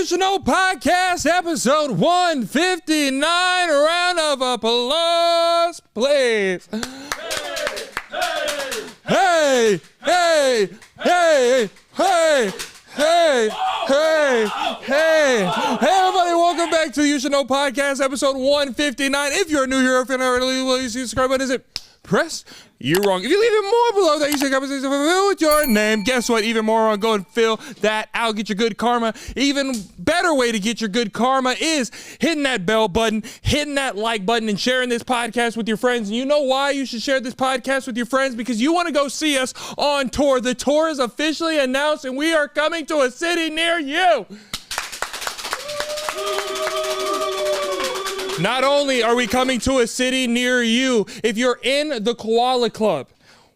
You Should Know podcast, episode 159. A round of applause, please. Hey, hey, hey, hey, hey, hey, hey. Hey, everybody, welcome back to the You Should Know podcast, episode 159. If you're new here, if you're not already, will you see the subscribe button? Is it press? You're wrong. If you leave it more below that, you should conversation with your name. Guess what? Even more on, go and fill that out. Get your good karma. Even better way to get your good karma is hitting that bell button, hitting that like button, and sharing this podcast with your friends. And you know why you should share this podcast with your friends? Because you want to go see us on tour. The tour is officially announced, and we are coming to a city near you. Not only are we coming to a city near you, if you're in the Koala Club,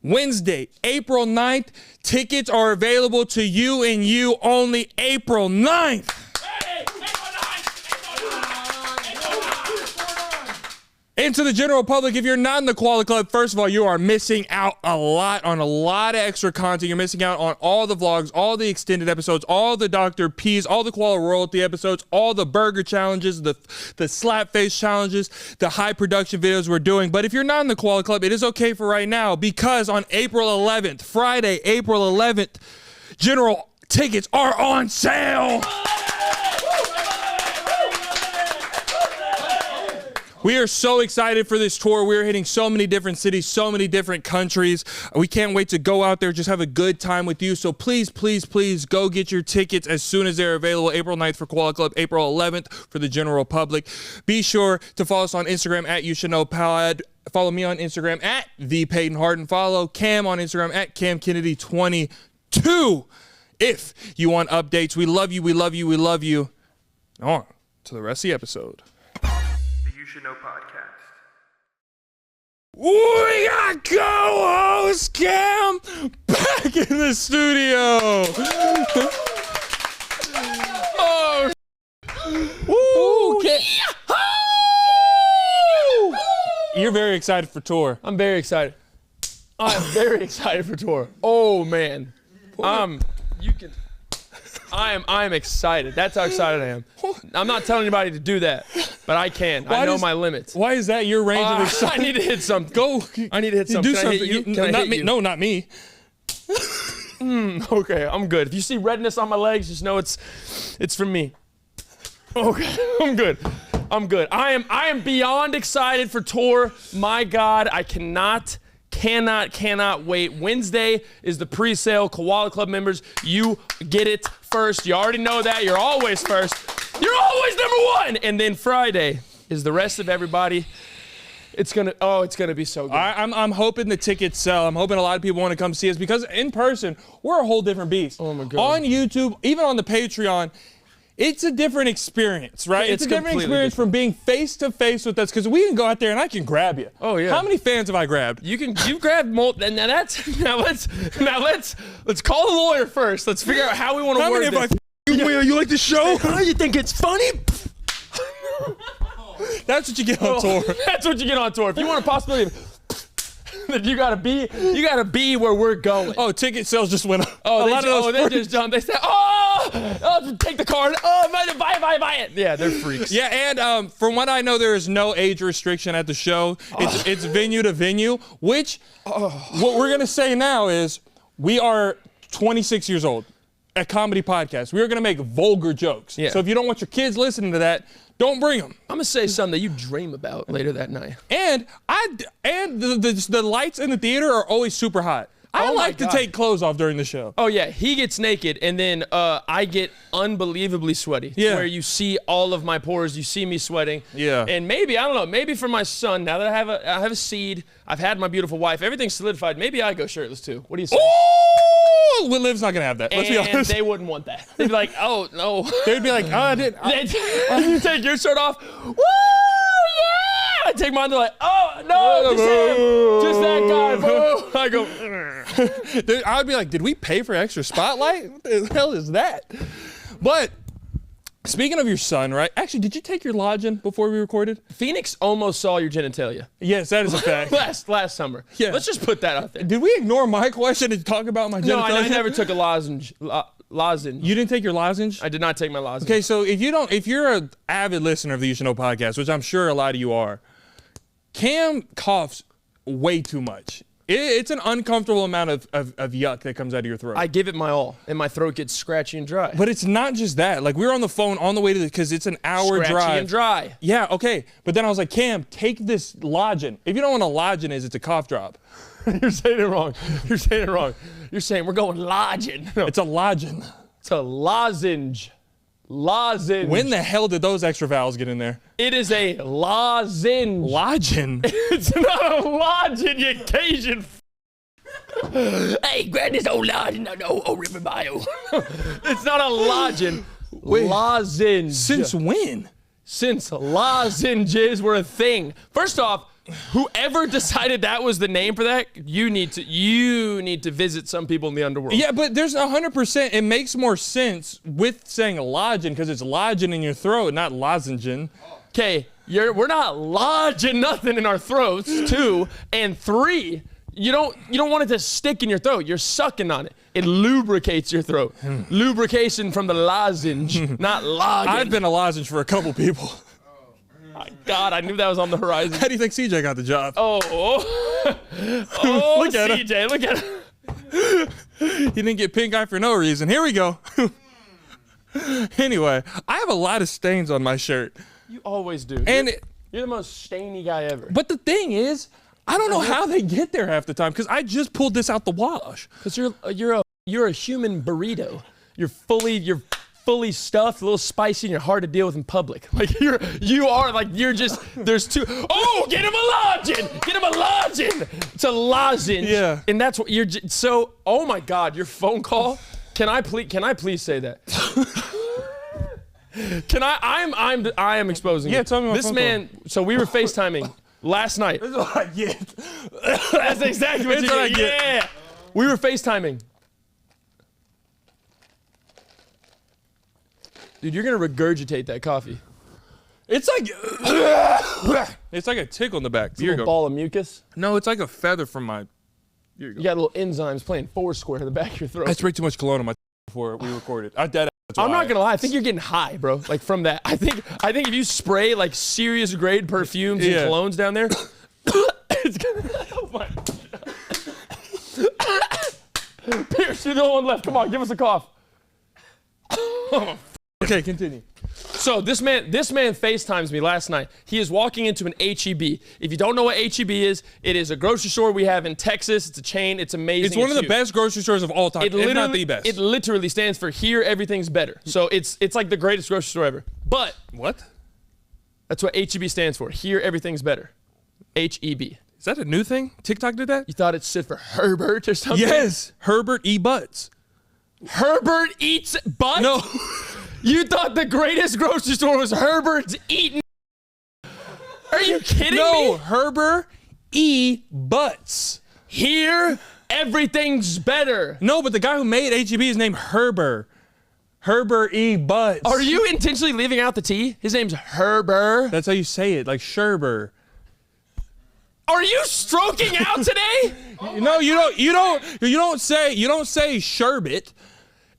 Wednesday, April 9th, tickets are available to you and you only April 9th. And to the general public, if you're not in the Koala Club, first of all, you are missing out on a lot of extra content. You're missing out on all the vlogs, all the extended episodes, all the Dr. P's, all the Koala Royalty episodes, all the burger challenges, the slap face challenges, the high production videos we're doing. But if you're not in the Koala Club, it is okay for right now, because on April 11th, Friday, April 11th, general tickets are on sale. We are so excited for this tour. We're hitting so many different cities, so many different countries. We can't wait to go out there, just have a good time with you. So please, please, please go get your tickets as soon as they're available. April 9th for Koala Club, April 11th for the general public. Be sure to follow us on Instagram at YouShouldKnow. Follow me on Instagram at @PEYTON'S. Follow Cam on Instagram at CamKennedy22. If you want updates, we love you, we love you, we love you. On to the rest of the episode. You Should Know podcast. We got co-host Cam back in the studio. Oh, woo! You're very excited for tour. I'm very excited. I'm very excited for tour. Oh man, I'm excited. That's how excited I am. I'm not telling anybody to do that, but I can. I know my limits. Why is that your range of excitement? I need to hit something. Go. I need to hit something. Do Can I something. hit you? Can I not hit me. you? No, not me. Okay, I'm good. If you see redness on my legs, just know it's from me. Okay, I'm good. I'm good. I am beyond excited for tour. My God, I cannot wait. Wednesday is the pre-sale. Koala Club members, you get it first. You already know that. You're always first. You're always number one. And then Friday is the rest of everybody. It's gonna be so good. I'm hoping the tickets sell. I'm hoping a lot of people want to come see us, because in person, we're a whole different beast. Oh my God. On YouTube, even on the Patreon, it's a different experience, right? It's a different experience from being face to face with us, because we can go out there and I can grab you. Oh yeah. How many fans have I grabbed? You've grabbed multiple. Now let's call a lawyer first. Let's figure out how we want to word this. You like the show? Oh, you think it's funny? That's what you get on tour. That's what you get on tour. If you want a possibility that you gotta be where we're going. Oh, ticket sales just went up. Oh, they just jumped. They said, oh, take the card. Oh, buy it. Yeah, they're freaks. Yeah, and from what I know, there is no age restriction at the show. It's venue to venue, which what we're gonna say now is we are 26 years old, a comedy podcast. We are gonna make vulgar jokes. Yeah. So if you don't want your kids listening to that, don't bring them. I'm gonna say something that you dream about later that night. And the lights in the theater are always super hot. I like to take clothes off during the show. Oh yeah, he gets naked and then I get unbelievably sweaty. Yeah. Where you see all of my pores, you see me sweating. Yeah. And maybe, I don't know, maybe for my son, now that I have a seed, I've had my beautiful wife, everything's solidified, maybe I go shirtless too. What do you say? Oh, Liv's not gonna have that. Let's be honest. And they wouldn't want that. They'd be like, oh no. They'd be like, I didn't. You take your shirt off. Woo! Yeah! I take mine. They're like, oh no, just him, just that guy. Boo! I go. I would be like, did we pay for extra spotlight? What the hell is that? But speaking of your son, right? Actually, did you take your lodging before we recorded? Phoenix almost saw your genitalia. Yes, that is a fact. last summer. Yeah. Let's just put that out there. Did we ignore my question and talk about my genitalia? No, I never took a lozenge. lozenge. You didn't take your lozenge? I did not take my lozenge. Okay, so if you're an avid listener of the You Should Know podcast, which I'm sure a lot of you are, Cam coughs way too much. It's an uncomfortable amount of yuck that comes out of your throat. I give it my all, and my throat gets scratchy and dry. But it's not just that. Like, we were on the phone on the way to because it's an hour drive. Scratchy and dry. Yeah, okay. But then I was like, Cam, take this Logen. If you don't know what a Logen is, it's a cough drop. You're saying it wrong. You're saying it wrong. You're saying we're going Logen. No. It's a Logen. It's a lozenge. Lozenge. When the hell did those extra vowels get in there? It is a lozenge. Logen? It's not a lozenge, you Cajun. Hey, grab this old lozenge on the old river bio. It's not a lozenge. Lozenge. Since when? Since lozenges were a thing. First off, whoever decided that was the name for that, you need to visit some people in the underworld. Yeah, but there's 100%. It makes more sense with saying Logen because it's lodging in your throat, not lozenging. Okay, we're not lodging nothing in our throats. 2 and 3. You don't want it to stick in your throat. You're sucking on it. It lubricates your throat. Lubrication from the lozenge, not login. I've been a lozenge for a couple people. My God, I knew that was on the horizon. How do you think CJ got the job? Oh, Look at CJ, him. look at him. He didn't get pink eye for no reason. Here we go. Anyway, I have a lot of stains on my shirt. You always do. And you're the most stainy guy ever. But the thing is, I don't know how they get there half the time because I just pulled this out the wash. Because you're a human burrito. You're fully stuffed, a little spicy, and you're hard to deal with in public. Like you're just there's two. Oh, get him a lozenge! Get him a lozenge! It's a lozenge. Yeah. And that's what you're so. Oh my God, your phone call. Can I please say that? Can I am exposing. Yeah, it. tell me my this phone man. call. So we were FaceTiming last night. That's what I get. That's exactly what you get. Yeah. We were FaceTiming. Dude, you're gonna regurgitate that coffee. It's like it's like a tickle in the back. It's a little ball of mucus. No, it's like a feather from my. Here you go. You got little enzymes playing Foursquare in the back of your throat. I sprayed too much cologne on my before we recorded. I'm not gonna lie. I think you're getting high, bro. Like from that. I think if you spray like serious grade perfumes and colognes down there, it's gonna. Oh my God. Pierce, you're the only one left. Come on, give us a cough. Okay, continue. So this man FaceTimes me last night. He is walking into an HEB. If you don't know what HEB is, it is a grocery store we have in Texas. It's a chain. It's amazing. It's one of the huge. best grocery stores of all time, if not the best. It literally stands for Here Everything's Better. So it's like the greatest grocery store ever. But what? That's what HEB stands for. Here Everything's Better. HEB. Is that a new thing? TikTok did that? You thought it stood for Herbert or something? Yes. Herbert E. Butts. Herbert eats butt? No. You thought the greatest grocery store was Herbert's Eating? Are you kidding me? No, Herbert E. Butts. Here, everything's better. No, but the guy who made HEB is named Herbert. Herbert E. Butts. Are you intentionally leaving out the T? His name's Herbert. That's how you say it, like Sherber. Are you stroking out today? No, you don't say sherbet.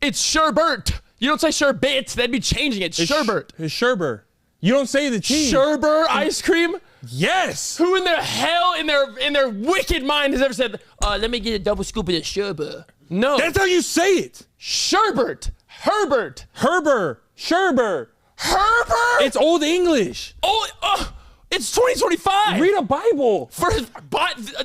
It's sherbert. You don't say sherbet. That'd be changing it. Sherbert. It's Sherber. You don't say the T. Sherber ice cream? Yes. Who in the hell in their wicked mind has ever said, let me get a double scoop of this sherbet? No. That's how you say it. Sherbert. Herbert. Herbert. Sherber. Herbert? It's Old English. It's 2025. Read a Bible.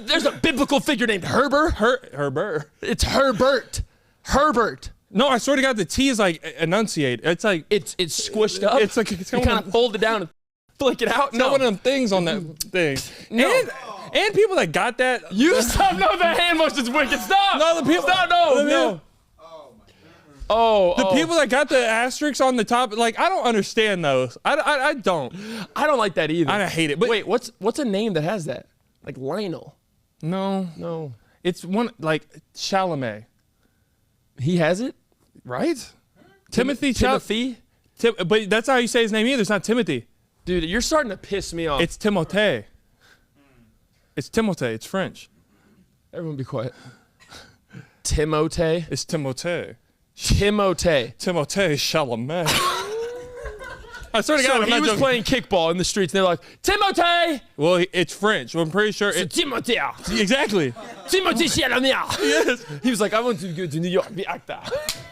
There's a biblical figure named Herbert. Herbert. It's Herbert. Herbert. No, I swear to God, the T is like enunciate. It's like it's squished up. It's like it's you kind of fold it down and flick it out. It's not one of them things on that thing. No. And people that got that. You stop! No, the hand motion's wicked. Stop! No, the people. Stop! No. The people that got the asterisks on the top, like I don't understand those. I don't. I don't like that either. I hate it. But wait, what's a name that has that? Like Lionel? No. It's one like Chalamet. He has it, right? Timothy. But that's how you say his name either. It's not Timothy. Dude, you're starting to piss me off. It's Timothée. It's Timothée. It's French. Everyone be quiet. Timothée. It's Timothée. Timothée. Timothée Chalamet. I swear to God, So I'm he not was joking. playing kickball in the streets, and they're like, Timothée! Well, it's French. I'm pretty sure it's Timothée! exactly. Timothée Chalamet! Yes. He was like, I want to go to New York, be actor.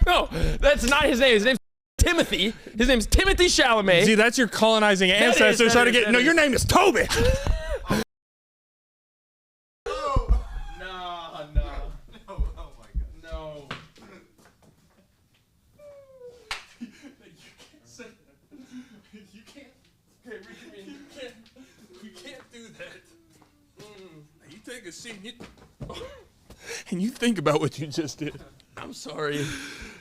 No, that's not his name. His name's Timothy. His name's Timothy Chalamet. See, that's your colonizing ancestors trying to get. No, your name is Toby. Take a seat and you think about what you just did. I'm sorry.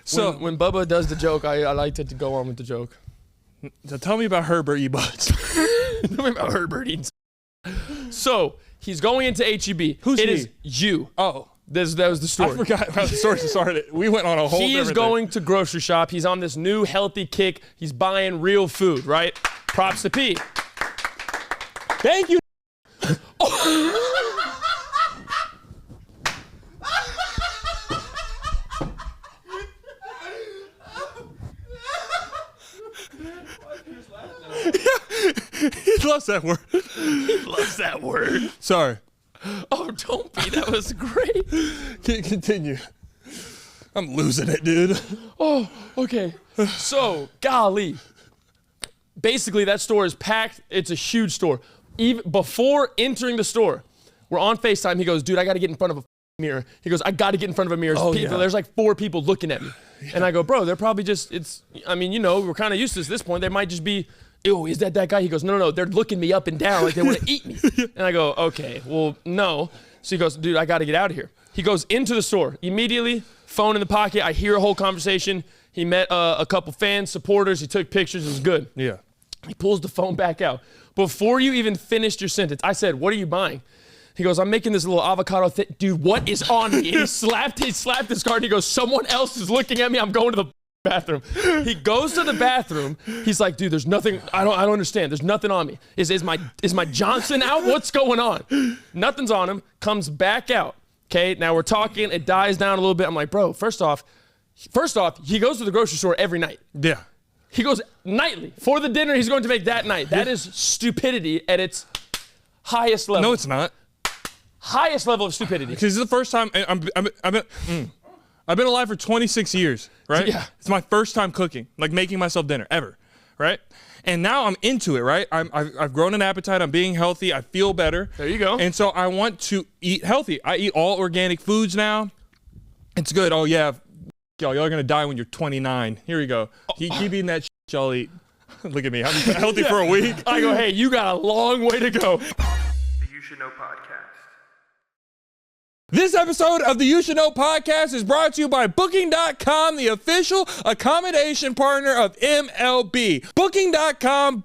So when Bubba does the joke, I like to go on with the joke. so tell me about Herbert, you butts. Tell me about Herbert eating. So he's going into HEB. Who's it he? is you. Oh, That was the I story. forgot how the story started. We went on a whole. He is different going to grocery shop. He's on this new healthy kick. He's buying real food, right? Props to P. thing. Thank you. He loves that word. He loves that word. Sorry. Oh, don't be. That was great. Continue. I'm losing it, dude. Oh, okay. So, golly. Basically, that store is packed. It's a huge store. Even before entering the store, we're on FaceTime. He goes, dude, I got to get in front of a mirror. He goes, I got to get in front of a mirror. Oh, People, yeah. There's like 4 people looking at me. Yeah. And I go, bro, they're probably just, I mean, you know, we're kind of used to this at this point. They might just be, ew, is that guy? He goes, no, they're looking me up and down like they want to eat me. And I go, okay, well, no. So he goes, dude, I got to get out of here. He goes into the store. Immediately, phone in the pocket. I hear a whole conversation. He met a couple fans, supporters. He took pictures. It was good. Yeah. He pulls the phone back out. Before you even finished your sentence, I said, what are you buying? He goes, I'm making this little avocado dude, what is on me? And he slapped his card and he goes, someone else is looking at me. I'm going to the bathroom. He goes to the bathroom. He's like, dude, there's nothing. I don't understand. There's nothing on me. Is my Johnson out? What's going on? Nothing's on him. Comes back out. Okay, now we're talking. It dies down a little bit. I'm like, bro, first off, he goes to the grocery store every night. Yeah. He goes nightly. For the dinner he's going to make that night. That is stupidity at its highest level. No, it's not. Highest level of stupidity. Because it's the first time I've been alive for 26 years, right? Yeah. It's my first time cooking, like making myself dinner ever, right? And now I'm into it, right? I've grown an appetite. I'm being healthy. I feel better. There you go. And so I want to eat healthy. I eat all organic foods now. It's good. Oh yeah, y'all are gonna die when you're 29. Here we go. Keep eating that shit y'all eat. Look at me. I'm healthy for a week. I go, hey, you got a long way to go. The You Should Know podcast. This episode of the You Should Know podcast is brought to you by Booking.com, the official accommodation partner of MLB. Booking.com,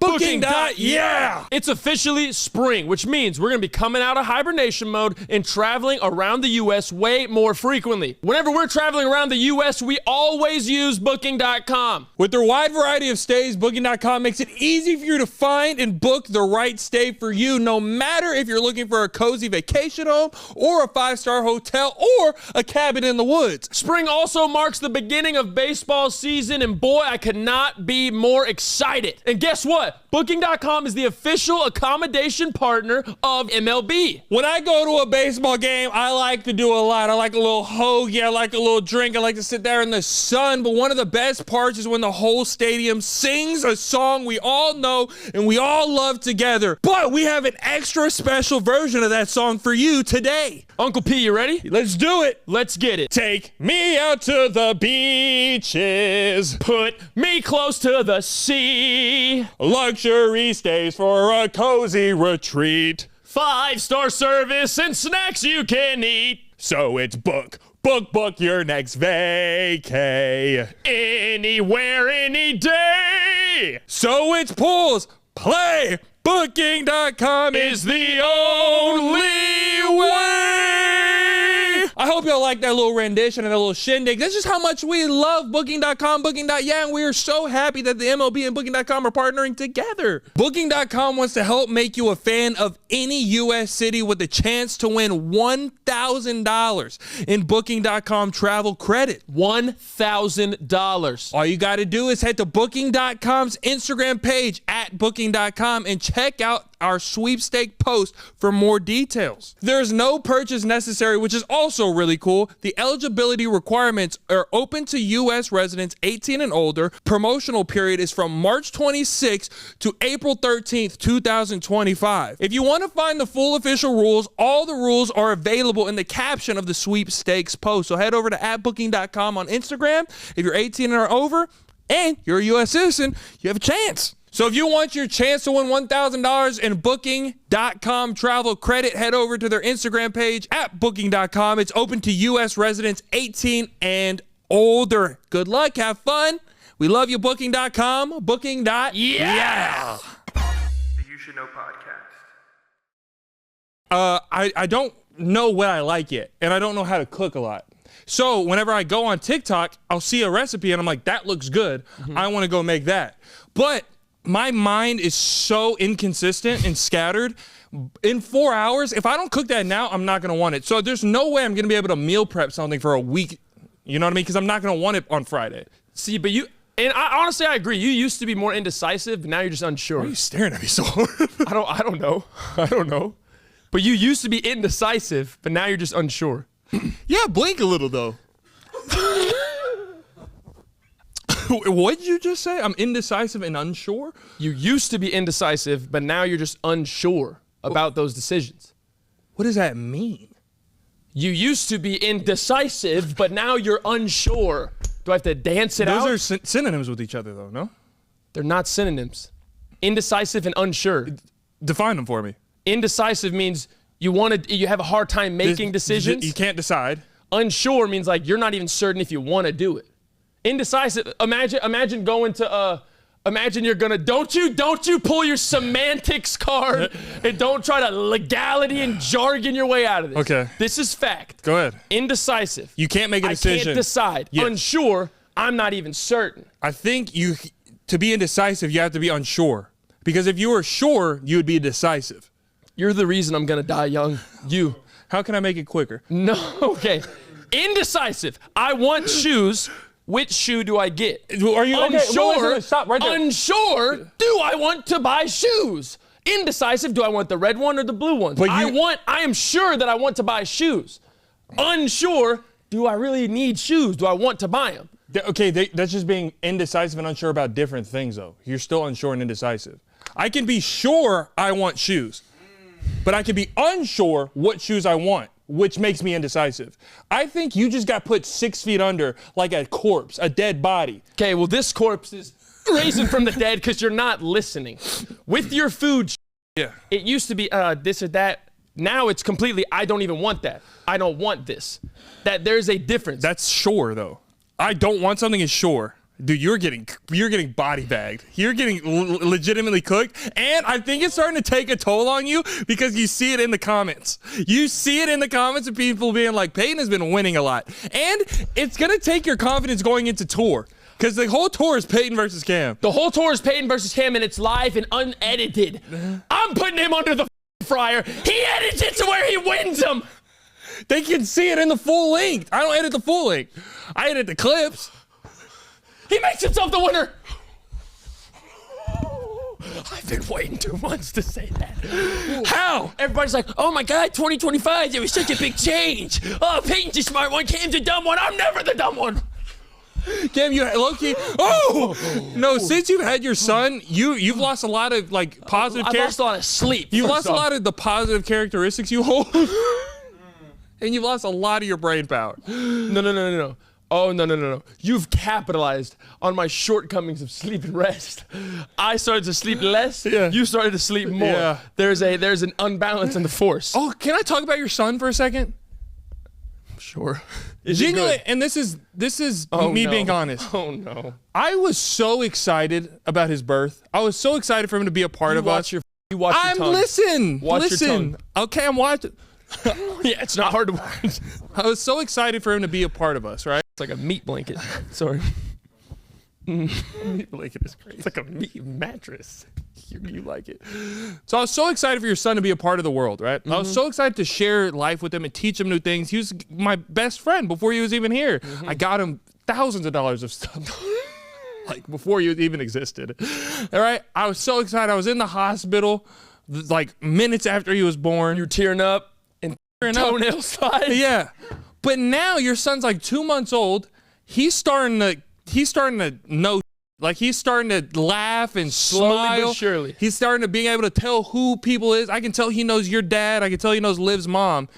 yeah! It's officially spring, which means we're going to be coming out of hibernation mode and traveling around the U.S. way more frequently. Whenever we're traveling around the U.S., we always use Booking.com. With their wide variety of stays, Booking.com makes it easy for you to find and book the right stay for you, no matter if you're looking for a cozy vacation home or a 5-star hotel or a cabin in the woods. Spring also marks the beginning of baseball season, and boy, I could not be more excited. And guess what? Booking.com is the official accommodation partner of MLB. When I go to a baseball game, I like to do a lot. I like a little hoagie, I like a little drink, I like to sit there in the sun, but one of the best parts is when the whole stadium sings a song we all know and we all love together. But we have an extra special version of that song for you today. Uncle P, you ready? Let's do it. Let's get it. Take me out to the beaches. Put me close to the sea. Luxury stays for a cozy retreat. 5-star service and snacks you can eat. So it's book your next vacay. Anywhere, any day. So it's pools, play. Booking.com is the only way. I hope hope y'all like that little rendition and that little shindig. That's just how much we love Booking.com, Booking.yeah, and we are so happy that the MLB and Booking.com are partnering together. Booking.com wants to help make you a fan of any U.S. city with the chance to win $1,000 in Booking.com travel credit. $1,000. All you got to do is head to Booking.com's Instagram page at Booking.com and check out our sweepstake post for more details. There's no purchase necessary, which is also really cool. The eligibility requirements are open to U.S. residents 18 and older. Promotional period is from March 26th to April 13th, 2025. If you want to find the full official rules, all the rules are available in the caption of the sweepstakes post. So head over to @booking.com on Instagram. If you're 18 and over and you're a U.S. citizen, you have a chance. So if you want your chance to win $1,000 in Booking.com travel credit, head over to their Instagram page at Booking.com. It's open to U.S. residents 18 and older. Good luck. Have fun. We love you, Booking.com. Booking.yeah. The You Should Know podcast. I don't know what I like yet, and I don't know how to cook a lot. So whenever I go on TikTok, I'll see a recipe, and I'm like, that looks good. I want to go make that. But my mind is so inconsistent and scattered. In 4 hours, if I don't cook that now, I'm not going to want it. So there's no way I'm going to be able to meal prep something for a week. You know what I mean? Because I'm not going to want it on Friday. See, but honestly, I agree. You used to be more indecisive, but now you're just unsure. Why are you staring at me so hard? I don't know. I don't know. But you used to be indecisive, but now you're just unsure. Yeah, blink a little, though. What did you just say? I'm indecisive and unsure? You used to be indecisive, but now you're just unsure about those decisions. What does that mean? You used to be indecisive, but now you're unsure. Do I have to dance it out? Those are synonyms with each other, though, no? They're not synonyms. Indecisive and unsure. Define them for me. Indecisive means you have a hard time making decisions. You can't decide. Unsure means like you're not even certain if you want to do it. Indecisive. Imagine going to imagine you're gonna don't you pull your semantics card and don't try to legality and jargon your way out of this. Okay. This is fact. Go ahead. Indecisive. You can't make a decision. I can't decide. Yes. Unsure. I'm not even certain. I think to be indecisive, you have to be unsure. Because if you were sure, you would be decisive. You're the reason I'm gonna die young. You. How can I make it quicker? No. Okay. Indecisive. I want shoes. Which shoe do I get? Are you unsure? Okay, stop right there. Unsure. Do I want to buy shoes? Indecisive. Do I want the red one or the blue one? I am sure that I want to buy shoes. Unsure. Do I really need shoes? Do I want to buy them? Okay, that's just being indecisive and unsure about different things, though. You're still unsure and indecisive. I can be sure I want shoes, but I can be unsure what shoes I want, which makes me indecisive. I think you just got put 6 feet under like a corpse, a dead body. Okay, well, this corpse is raising from the dead because you're not listening. With your food, yeah, it used to be this or that. Now it's completely, I don't even want that. I don't want this. That there's a difference. That's sure, though. I don't want something is sure. Dude, you're getting body bagged. You're getting legitimately cooked, and I think it's starting to take a toll on you because you see it in the comments. You see it in the comments of people being like, Peyton has been winning a lot, and it's gonna take your confidence going into tour because the whole tour is Peyton versus Cam. The whole tour is Peyton versus Cam, and it's live and unedited. I'm putting him under the fryer. He edits it to where he wins them. They can see it in the full length. I don't edit the full length. I edit the clips. He makes himself the winner. I've been waiting 2 months to say that. How? Everybody's like, oh my God, 2025, there was such a big change. Oh, Peyton's the smart one, Cam's the dumb one. I'm never the dumb one. Cam, you low-key. Oh! No, since you've had your son, you've lost a lot of like positive I've lost a lot of sleep. You've lost a lot of the positive characteristics you hold. And you've lost a lot of your brain power. No. Oh, no. You've capitalized on my shortcomings of sleep and rest. I started to sleep less. Yeah. You started to sleep more. Yeah. There's an unbalance in the force. Oh, can I talk about your son for a second? Sure. Genuinely, and this is me being honest. Oh, no. I was so excited about his birth. I was so excited for him to be a part of us. You watch your tongue. Listen. Watch your tongue. Okay, I'm watching. Yeah, it's not hard to watch. I was so excited for him to be a part of us, right? It's like a meat blanket. Sorry. Meat blanket is crazy. It's like a meat mattress. You like it. So I was so excited for your son to be a part of the world, right? I was so excited to share life with him and teach him new things. He was my best friend before he was even here. I got him thousands of dollars of stuff. Like before you even existed. All right? I was so excited. I was in the hospital like minutes after he was born. You're tearing up and toenail slide. Yeah. But now your son's like 2 months old. He's starting to know. Like he's starting to laugh and Slowly smile. but surely. He's starting to being able to tell who people is. I can tell he knows your dad. I can tell he knows Liv's mom.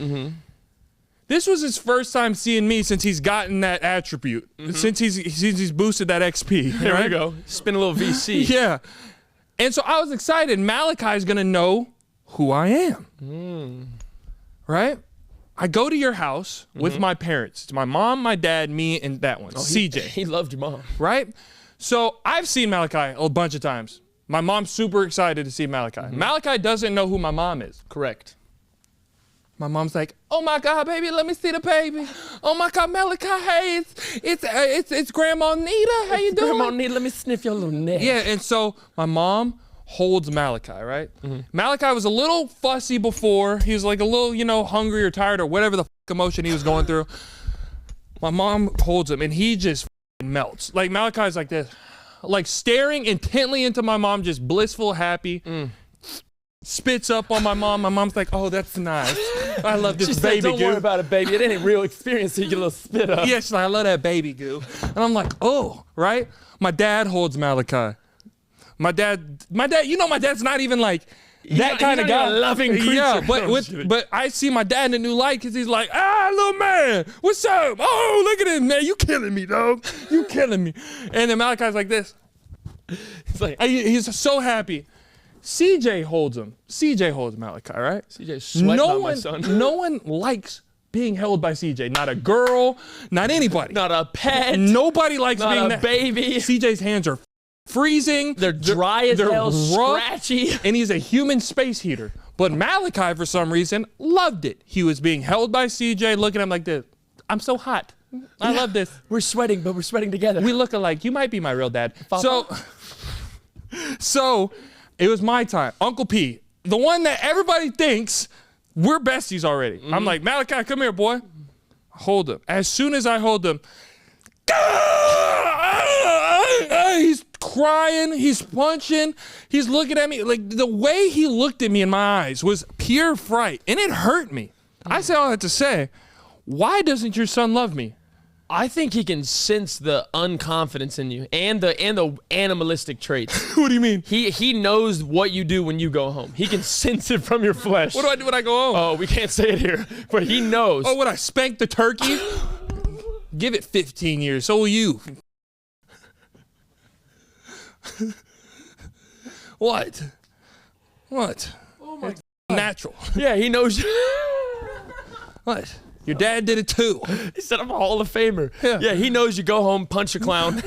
This was his first time seeing me since he's gotten that attribute. Since he's boosted that XP. There right? we go. Spin a little VC. Yeah. And so I was excited. Malachi's gonna know who I am. Right? I go to your house with my parents. It's my mom, my dad, me, and that one, CJ. He loved your mom. Right? So I've seen Malachi a bunch of times. My mom's super excited to see Malachi. Malachi doesn't know who my mom is. Correct. My mom's like, oh my God, baby, let me see the baby. Oh my God, Malachi, hey, it's Grandma Nita. How you doing? Grandma, let me sniff your little neck. Yeah, and so my mom holds Malachi, right? Malachi was a little fussy before. He was like a little, you know, hungry or tired or whatever the emotion he was going through. My mom holds him and he just melts. Like Malachi's like this, like staring intently into my mom, just blissful, happy. Spits up on my mom. My mom's like, oh, that's nice. I love this She baby said, don't goo. worry about it, baby. It ain't a real experience, so you get a little spit up. Yeah, she's like, I love that baby goo. And I'm like, oh, right? My dad holds Malachi. My dad, you know, my dad's not even like that kind of guy. A loving creature. Yeah, No, but I see my dad in a new light because he's like, little man, what's up? Oh, look at him, man. You killing me, dog. You killing me. And then Malachi's like this. It's like, He's so happy. CJ holds him. CJ holds Malachi, right? CJ's sweating on my son. No one likes being held by CJ. Not a girl, not anybody. Not a pet. Nobody likes Not being a baby. CJ's hands are freezing. They're dry as hell, rough, scratchy. and he's a human space heater. But Malachi, for some reason, loved it. He was being held by CJ, looking at him like this. I'm so hot. I love this. We're sweating, but we're sweating together. We look alike. You might be my real dad. Papa. So it was my time. Uncle P, the one that everybody thinks we're besties already. I'm like, Malachi, come here, boy. Hold him. As soon as I hold him, he's crying, he's punching, he's looking at me. Like the way he looked at me in my eyes was pure fright, and it hurt me. I say all that to say, why doesn't your son love me? I think he can sense the unconfidence in you and the animalistic traits. What do you mean? He knows what you do when you go home. He can sense it from your flesh. What do I do when I go home? Oh, we can't say it here, but he knows. Oh, when I spank the turkey? Give it 15 years, so will you. What? Oh my God. Natural. Yeah, he knows. What? Your dad did it too. He said I'm a Hall of Famer. Yeah. Yeah, he knows you go home, punch a clown.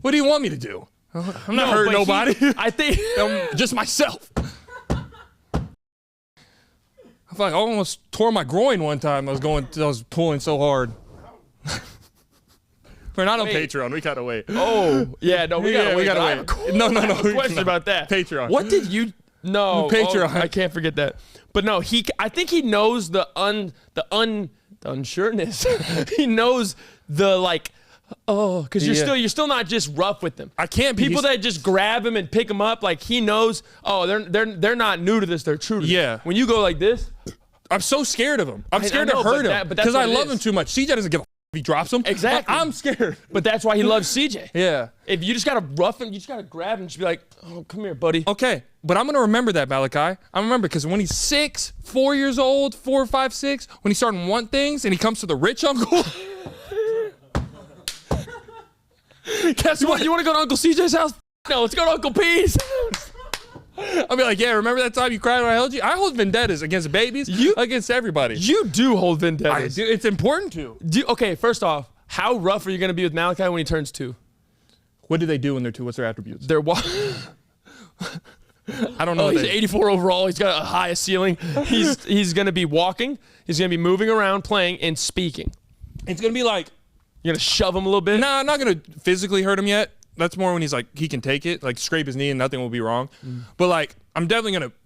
What do you want me to do? I'm not hurting but nobody. I think Just myself. I feel like I almost tore my groin one time. I was pulling so hard. We're not on Wait. Patreon. We gotta wait. Oh, yeah, no, we gotta wait. gotta I have wait. a- No. I have a question about that. Patreon. What did you? No, Patreon. I can't forget that. But no, I think he knows the unsureness. He knows the like, because you're still not just rough with them. I can't be. People that just grab him and pick him up, like he knows. Oh, they're not new to this. They're true to this. Yeah. When you go like this, I'm so scared of him. I'm scared I know, to hurt but him but that's because I what it love is. him too much. CJ doesn't give a if he drops him. Exactly. I'm scared. But that's why he loves CJ. Yeah. If you just gotta rough him, you just gotta grab him and just be like, oh, come here, buddy. Okay, but I'm gonna remember that, Malachi. I remember because when he's 4 years old, 4, 5, 6, when he's starting to want things and he comes to the rich uncle. Guess what? You wanna go to Uncle CJ's house? No, let's go to Uncle P's. I'll be like, yeah, remember that time you cried when I held you? I hold vendettas against babies, against everybody. You do hold I vendettas. do. It's important to. Okay, first off, how rough are you gonna be with Malachi when he turns 2? What do they do when they're 2? What's their attributes? They're I don't know. He's 84 overall. He's got a high ceiling. He's going to be walking. He's going to be moving around, playing, and speaking. It's going to be like... You're going to shove him a little bit? Nah, I'm not going to physically hurt him yet. That's more when he's like, he can take it, like scrape his knee and nothing will be wrong. But like, I'm definitely going to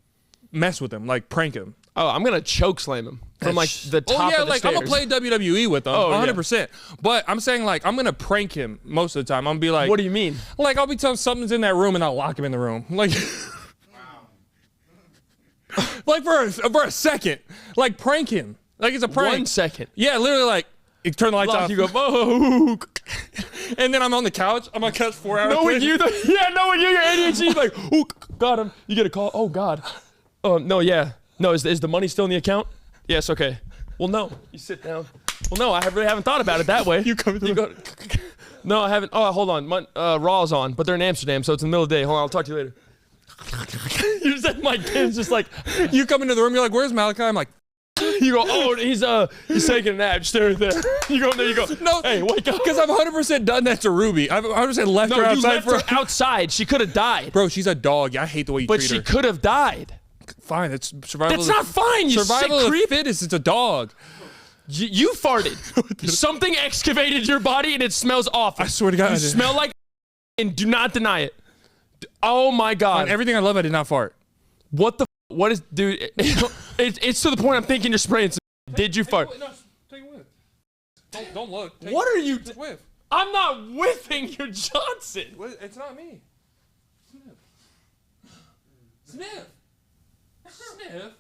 mess with him, like prank him. Oh, I'm going to choke slam him from like the top of the like stairs. I'm going to play WWE with him, 100%. But I'm saying like, I'm going to prank him most of the time. I'm going to be like... What do you mean? Like, I'll be telling something's in that room and I'll lock him in the room. Like... like for a second. Like prank him. Like it's a prank. 1 second. Yeah, literally like, you turn the lights off. You go, oh. And then I'm on the couch. I'm on the couch 4 hours. Knowing you, your ADHD, like, oh, got him. You get a call. Oh, God. Oh, no, yeah. No, is the money still in the account? Yes, okay. Well, no. You sit down. Well, no, I really haven't thought about it that way. You come to go. No, I haven't. Oh, hold on. Raw's on, but they're in Amsterdam, so it's in the middle of the day. Hold on, I'll talk to you later. You said my kid's just like, you come into the room, you're like, where's Malachi? I'm like, you go, oh, he's taking a nap. Just stare right there. You go, there you go. no, hey, wake up. Because I've 100% done that to Ruby. I've 100% left her outside. You left her outside. She could have died. Bro, she's a dog. I hate the way you treat her. But she could have died. Fine, it's survival. That's not fine, you survival sick of creep. the fittest. It's a dog. You farted. Something excavated your body and it smells awful. I swear to God. You smell like and do not deny it. Oh my God. On everything I love, I did not fart. What the what is, dude? It's to the point I'm thinking you're spraying some. Did you fart? No, take a whiff. Don't look. What are you? Whiff. I'm not whiffing your Johnson. It's not me. Sniff. Sniff.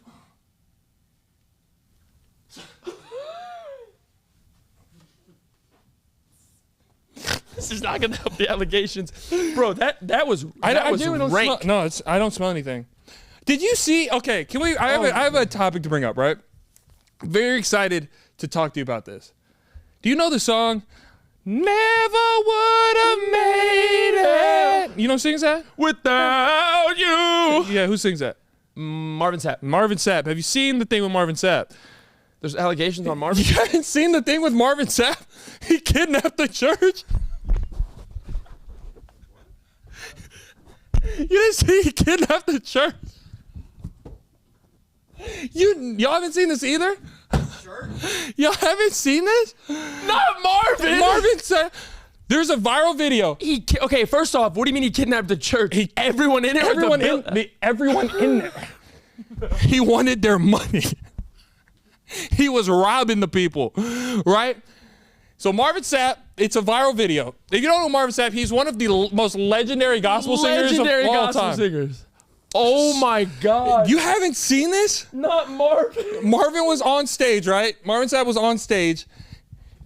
This is not gonna help the allegations, bro. That was I rank. smell, no, I don't smell anything. Did you see? Okay, can we? I have a topic to bring up. Right. Very excited to talk to you about this. Do you know the song? Never would have made it. You know who sings that? Without you. Yeah, who sings that? Marvin Sapp. Marvin Sapp. Have you seen the thing with Marvin Sapp? There's allegations on Marvin. You haven't seen the thing with Marvin Sapp? He kidnapped the church. You didn't see he kidnapped the church? Y'all haven't seen this either? Sure. Y'all haven't seen this? Not Marvin. Marvin said there's a viral video. Okay, first off, what do you mean he kidnapped the church? Everyone in there. Everyone in there. He wanted their money. He was robbing the people, right? So Marvin Sapp, it's a viral video. If you don't know Marvin Sapp, he's one of the most legendary gospel singers of all time. Oh my God. You haven't seen this? Not Marvin. Marvin was on stage, right? Marvin Sapp was on stage.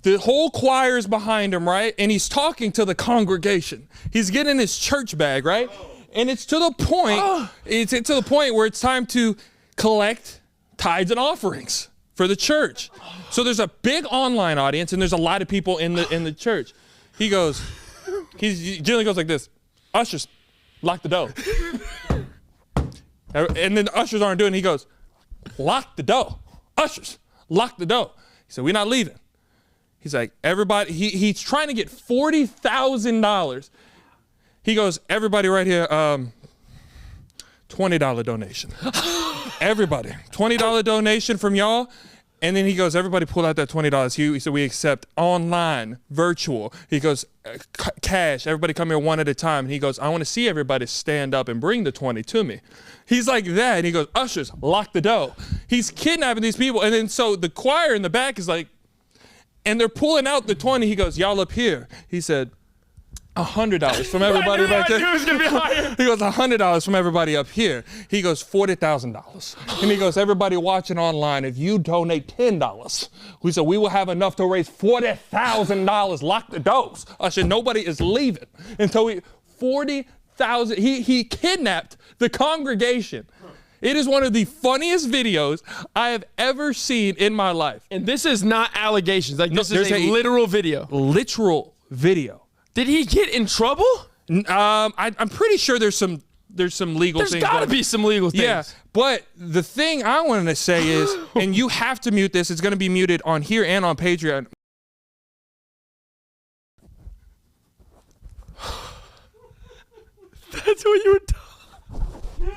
The whole choir is behind him, right? And he's talking to the congregation. He's getting his church bag, right? And it's to the point, it's to the point where it's time to collect tithes and offerings for the church. So there's a big online audience and there's a lot of people in the church. He generally goes like this: ushers, lock the door. And then the ushers aren't doing it. He goes, lock the door. Ushers, lock the door. He said, we're not leaving. He's like, everybody, he's trying to get $40,000. He goes, everybody right here, $20 donation. Everybody, $20 donation from y'all. And then he goes, everybody pull out that $20. He said, we accept online, virtual. He goes, cash, everybody come here one at a time. And he goes, I want to see everybody stand up and bring the 20 to me. He's like that. And he goes, ushers, lock the door. He's kidnapping these people. And then so the choir in the back is like, and they're pulling out the 20. He goes, y'all up here. He said, $100 from everybody back there. I knew it was gonna be higher. He goes, $100 from everybody up here. He goes, $40,000. And he goes, everybody watching online, if you donate $10, we said we will have enough to raise $40,000. Lock the doors. I said, nobody is leaving until 40,000. He kidnapped the congregation. It is one of the funniest videos I have ever seen in my life. And this is not allegations. Like, this is a literal video. Literal video. Did he get in trouble? I'm pretty sure there's some legal things. There's gotta be some legal things. Yeah, but the thing I wanted to say is, and you have to mute this, it's gonna be muted on here and on Patreon. That's what you were talking.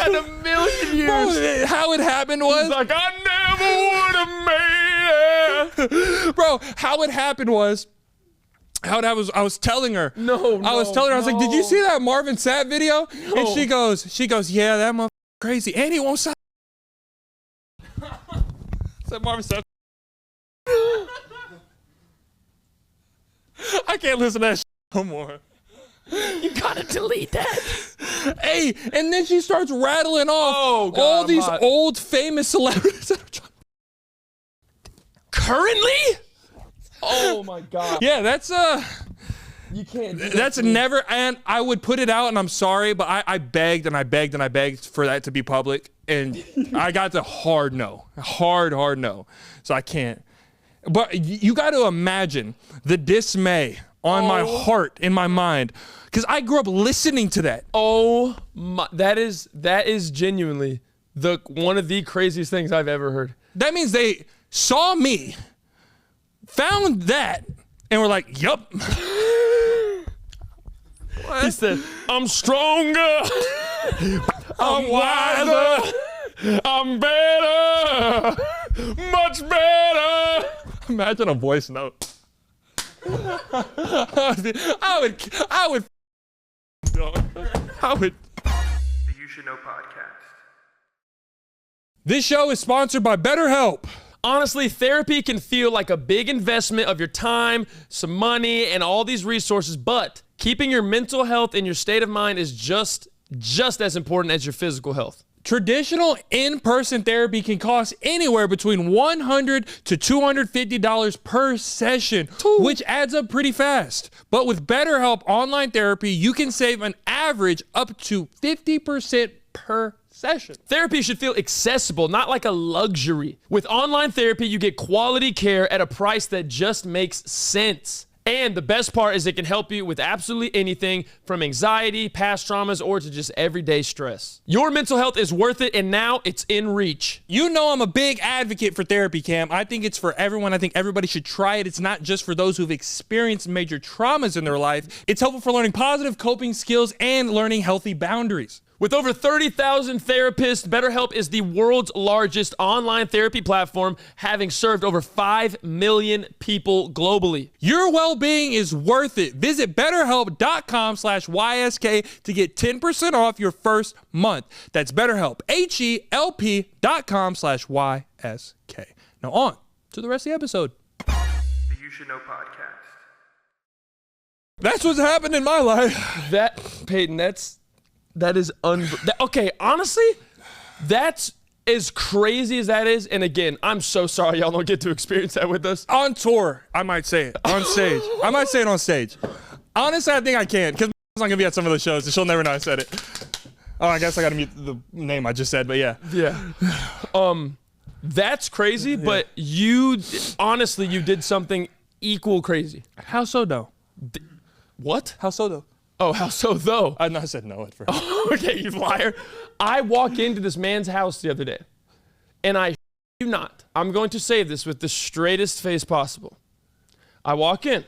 in a million years. Bro, how it happened was... He's like, I never would have made it. Bro, how it happened was... I was telling her. I was telling her, I was like, did you see that Marvin Sapp video? No. And she goes, yeah, that motherfucker crazy. And he won't stop. Said Marvin Sapp. I can't listen to that shit no more. You gotta delete that. Hey, and then she starts rattling off God, all I'm these hot. old famous celebrities. Currently? Oh my God. Yeah, that's You can't do that that's to me. never, and I would put it out, and I'm sorry, but I begged and I begged and I begged for that to be public, and I got the hard no. Hard no. So I can't. But you got to imagine the dismay on my heart, in my mind, because I grew up listening to that. Oh my, that is genuinely one of the craziest things I've ever heard. That means they saw me, found that, and were like, yup. He said, I'm stronger, I'm wiser, I'm better, much better. Imagine a voice note. I would. The You Should Know podcast. This show is sponsored by BetterHelp. Honestly, therapy can feel like a big investment of your time, some money, and all these resources, but keeping your mental health and your state of mind is just as important as your physical health. Traditional in-person therapy can cost anywhere between $100 to $250 per session, which adds up pretty fast. But with BetterHelp online therapy, you can save an average up to 50% per session. Therapy should feel accessible, not like a luxury. With online therapy, you get quality care at a price that just makes sense. And the best part is it can help you with absolutely anything from anxiety, past traumas, or to just everyday stress. Your mental health is worth it, and now it's in reach. You know I'm a big advocate for therapy, Cam. I think it's for everyone. I think everybody should try it. It's not just for those who've experienced major traumas in their life. It's helpful for learning positive coping skills and learning healthy boundaries. With over 30,000 therapists, BetterHelp is the world's largest online therapy platform, having served over 5 million people globally. Your well-being is worth it. Visit BetterHelp.com/YSK to get 10% off your first month. That's BetterHelp, HELP.com/YSK. Now on to the rest of the episode. The You Should Know podcast. That's what's happened in my life. That, Peyton, that is okay, honestly, that's as crazy as that is. And again, I'm so sorry y'all don't get to experience that with us. On tour, I might say it. On stage. I might say it on stage. Honestly, I think I can, because I'm not going to be at some of the shows, and she'll never know I said it. Oh, I guess I got to mute the name I just said, but yeah. Yeah. That's crazy, but you did something equal crazy. How so, though? What? How so, though? Oh, how so though? I said no at first. Okay, you liar. I walk into this man's house the other day, and I you not. I'm going to say this with the straightest face possible. I walk in,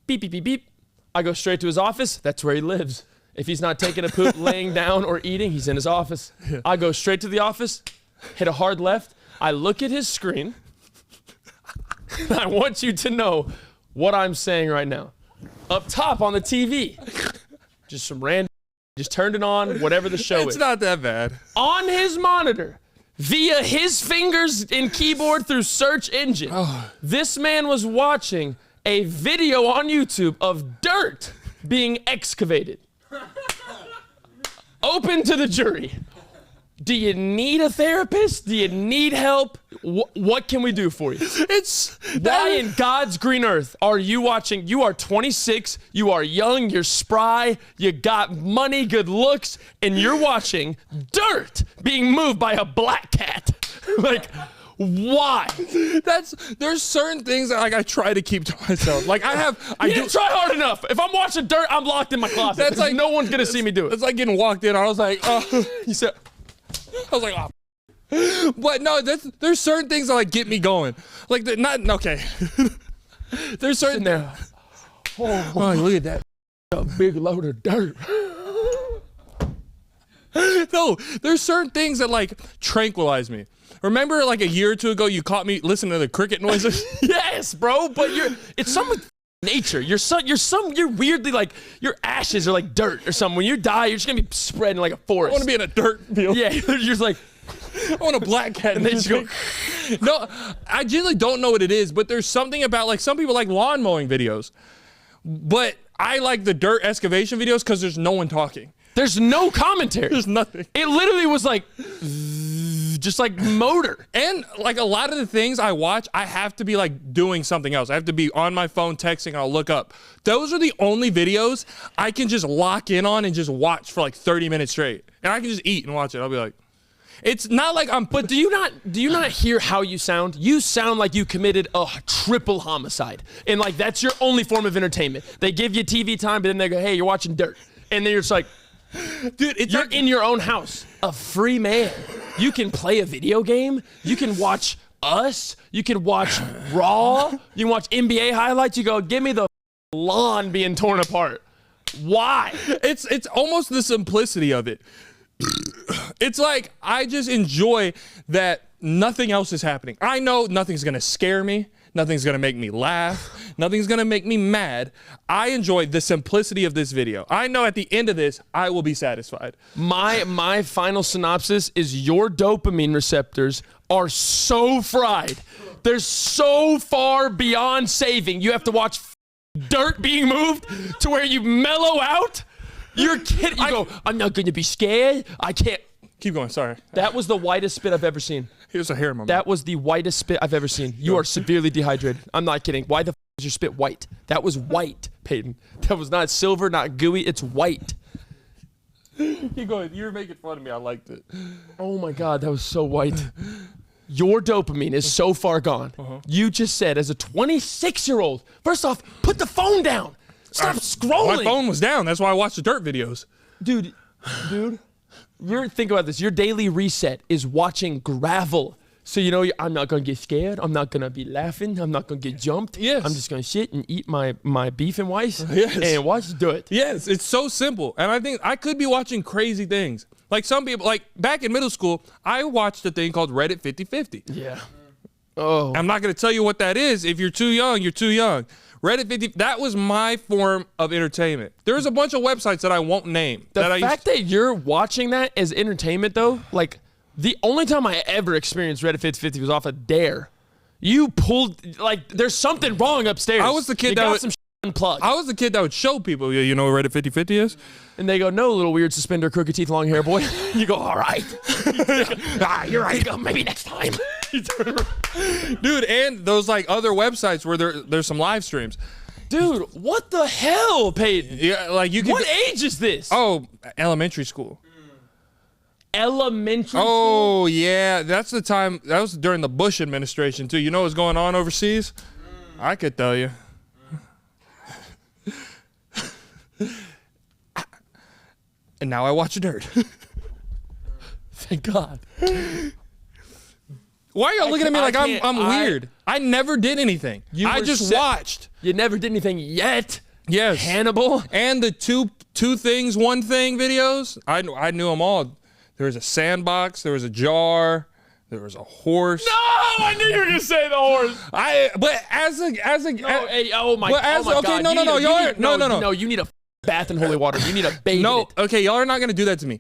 beep, beep, beep, beep. I go straight to his office. That's where he lives. If he's not taking a poop, laying down, or eating, he's in his office. Yeah. I go straight to the office, hit a hard left. I look at his screen. I want you to know what I'm saying right now. Up top on the TV, just some random, just turned it on, whatever the show is. It's not that bad. On his monitor, via his fingers and keyboard through search engine, this man was watching a video on YouTube of dirt being excavated. Open to the jury. Do you need a therapist? Do you need help? What can we do for you? Why in God's green earth are you watching? You are 26, you are young, you're spry, you got money, good looks, and you're watching dirt being moved by a black cat. Like, why? There's certain things that I try to keep to myself. Like I didn't try hard enough. If I'm watching dirt, I'm locked in my closet. That's like no one's gonna see me do it. It's like getting walked in. I was like, He said. I was like, oh. But no, there's certain things that like get me going. Like okay. There's certain there. Oh, look at that. A big load of dirt. No, there's certain things that like tranquilize me. Remember like a year or two ago, you caught me listening to the cricket noises? Yes, bro, but it's something with nature. You're weirdly like, your ashes are like dirt or something. When you die, you're just gonna be spreading like a forest. I want to be in a dirt field. Yeah, you're just like, I want a black cat. and then you go, No, I genuinely don't know what it is, but there's something about like some people like lawn mowing videos, but I like the dirt excavation videos because there's no one talking. there's no commentary. There's nothing. It literally was like, just like motor. And like a lot of the things I watch, I have to be like doing something else. I have to be on my phone texting and I'll look up. Those are the only videos I can just lock in on and just watch for like 30 minutes straight. And I can just eat and watch it. I'll be like, it's not like I'm, But do you not hear how you sound? You sound like you committed a triple homicide. And like, that's your only form of entertainment. They give you TV time, but then they go, hey, you're watching dirt. And then you're just like, dude, it's you're like, in your own house, a free man. You can play a video game. You can watch Us. You can watch Raw. You can watch NBA highlights. You go, give me the lawn being torn apart. Why? it's almost the simplicity of it. It's like I just enjoy that nothing else is happening. I know nothing's gonna scare me. Nothing's gonna make me laugh. Nothing's gonna make me mad. I enjoy the simplicity of this video. I know at the end of this, I will be satisfied. My final synopsis is your dopamine receptors are so fried. They're so far beyond saving. You have to watch dirt being moved to where you mellow out. You're kidding. You go, I'm not going to be scared. I can't. Keep going, sorry. That was the whitest spit I've ever seen. Here's a hair in my mouth. That was the whitest spit I've ever seen. You are severely dehydrated. I'm not kidding. Why the is your spit white? That was white, Peyton. That was not silver, not gooey. It's white. Keep going. You were making fun of me. I liked it. Oh my God, that was so white. Your dopamine is so far gone. You just said, as a 26-year-old, first off, put the phone down. Stop scrolling. My phone was down. That's why I watched the dirt videos. Dude, think about this. Your daily reset is watching gravel. So, you know, I'm not going to get scared. I'm not going to be laughing. I'm not going to get jumped. Yes. I'm just going to sit and eat my beef and rice Yes. and watch dirt. Yes, it's so simple. And I think I could be watching crazy things. Like some people, like back in middle school, I watched a thing called Reddit 50/50. Yeah. Oh. I'm not going to tell you what that is. If you're too young, you're too young. Reddit 50, that was my form of entertainment. There's a bunch of websites that I won't name. The fact that you're watching that as entertainment, though, like, the only time I ever experienced Reddit 50/50 was off a dare. You pulled, like, there's something wrong upstairs. I was the kid you that got would, some unplugged. I was the kid that would show people, you know what Reddit 50/50 is? And they go, no, little weird suspender, crooked teeth, long hair boy. You go, all right. You're right. You go, maybe next time. Dude, and those like other websites where there's some live streams. Dude, what the hell, Peyton? Yeah, like you can. What age is this? Oh, elementary school. Elementary school? Oh, yeah. That's the time. That was during the Bush administration, too. You know what's going on overseas? I could tell you. And now I watch dirt. Thank God. Why are y'all looking at me like I'm weird? I never did anything. I just watched. You never did anything yet. Yes. Hannibal. And the two things, one thing videos, I knew them all. There was a sandbox, there was a jar, there was a horse. No, I knew you were gonna say the horse. But as a No, hey, oh my okay, God. No, you need a bath in holy water. You need a bathe. No, okay, y'all are not gonna do that to me.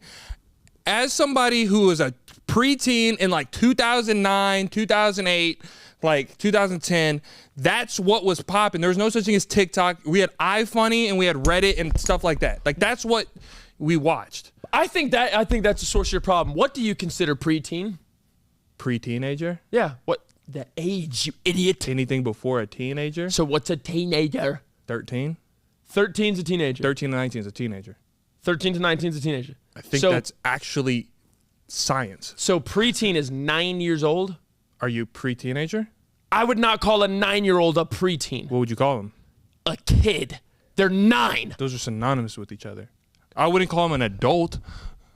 As somebody who was a preteen in like 2009, 2008, like 2010, that's what was popping. There was no such thing as TikTok. We had iFunny and we had Reddit and stuff like that. Like that's what we watched. I think that's the source of your problem. What do you consider preteen? Pre-teenager? Yeah. What? The age, you idiot. Anything before a teenager? So what's a teenager? 13? 13's a teenager. 13 to 19 is a teenager. 13 to 19 is a teenager. I think that's actually science. So preteen is 9 years old? Are you pre-teenager? I would not call a 9-year-old a preteen. What would you call them? A kid. They're 9. Those are synonymous with each other. I wouldn't call him an adult.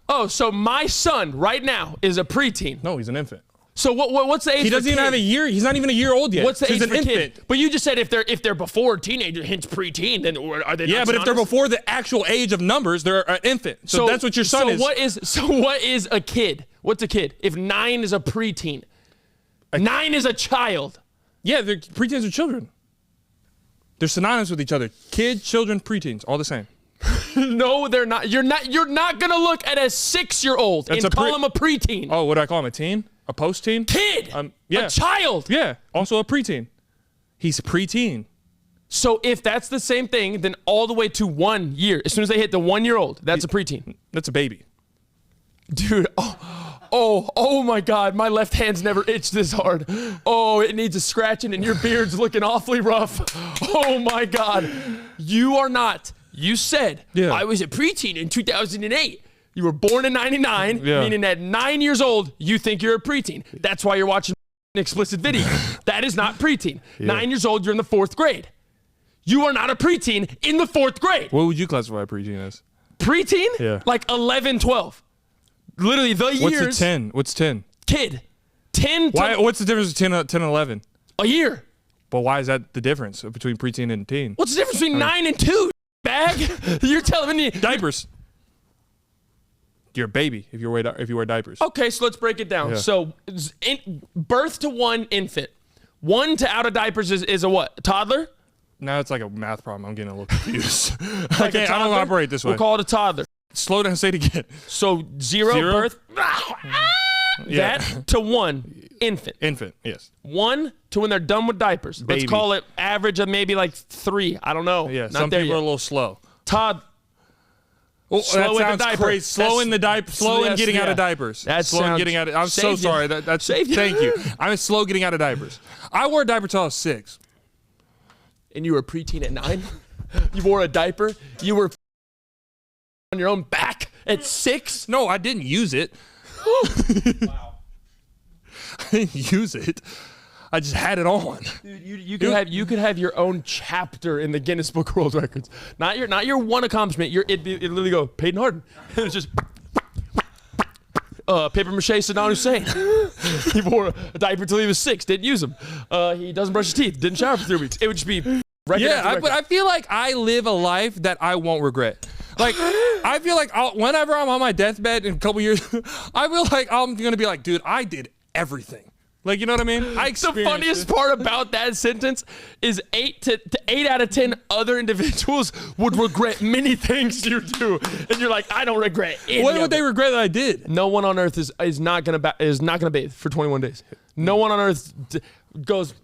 Oh, so my son right now is a preteen. No, he's an infant. So what's the age? He doesn't even have a year. He's not even a year old yet. What's the so age he's for an kid? infant. But you just said if they're before teenager, hence preteen, then are they? Yeah, not but if they're synonymous? before the actual age of numbers, they're an infant. So that's what your son is. What is a kid? What's a kid? If 9 is a preteen, 9 is a child. Yeah, preteens are children. They're synonymous with each other. Kid, children, preteens, all the same. No, they're not. You're not gonna look at a 6-year-old and call him a preteen. Oh, what do I call him? A teen? A post-teen? Kid. Yeah. A child. Yeah. Also a preteen. He's a preteen. So if that's the same thing, then all the way to 1 year, as soon as they hit the 1-year-old, that's a preteen. That's a baby. Dude. Oh my God. My left hand's never itched this hard. Oh, it needs a scratching, and your beard's looking awfully rough. Oh my God. You are not. You said I was a preteen in 2008. You were born in 99, meaning at 9 years old, you think you're a preteen. That's why you're watching an explicit video. That is not preteen. 9 years old, you're in the 4th grade. You are not a preteen in the 4th grade. What would you classify a preteen as? Preteen? Yeah. Like 11, 12. Literally the years. What's a 10? What's 10? Kid. 10 to What's the difference between 10 and 11? a year. But why is that the difference between preteen and teen? What's the difference between 9 and 2, bag? You're telling me. Diapers. You're a baby if you wear diapers. Okay, so let's break it down. Yeah. So, birth to 1 infant. 1 to out of diapers is a what? A toddler? Now it's like a math problem. I'm getting a little confused. Like I don't operate this way. We'll call it a toddler. Slow down, say it again. So 0 birth. That to 1 infant. Infant, yes. 1 to when they're done with diapers. Baby. Let's call it average of maybe like 3. I don't know. Yeah, Not some there people are a yet. little slow. Slow that with the sounds diaper. crazy. Slow in getting out of diapers. That slow in sounds- getting out of. I'm so saved you. sorry. That's Saved you. thank you. I'm slow getting out of diapers. I wore a diaper till I was 6. And you were a preteen at 9? You wore a diaper? You were on your own back at 6? No, I didn't use it. Wow. I didn't use it. I just had it on. Dude, you could have your own chapter in the Guinness Book of World Records. Not your one accomplishment. It'd literally go Peyton Harden. It's just paper mache Saddam Hussein. He wore a diaper till he was 6. Didn't use them. He doesn't brush his teeth. Didn't shower for 3 weeks. It would just be record after record. But I feel like I live a life that I won't regret. Like, I feel like whenever I'm on my deathbed in a couple years, I feel like I'm gonna be like, dude, I did everything. Like, you know what I mean? The funniest part about that sentence is 8 out of 10 other individuals would regret many things you do, and you're like, I don't regret any What of would they it. regret that I did? No one on earth is not gonna bathe for 21 days. No one on earth goes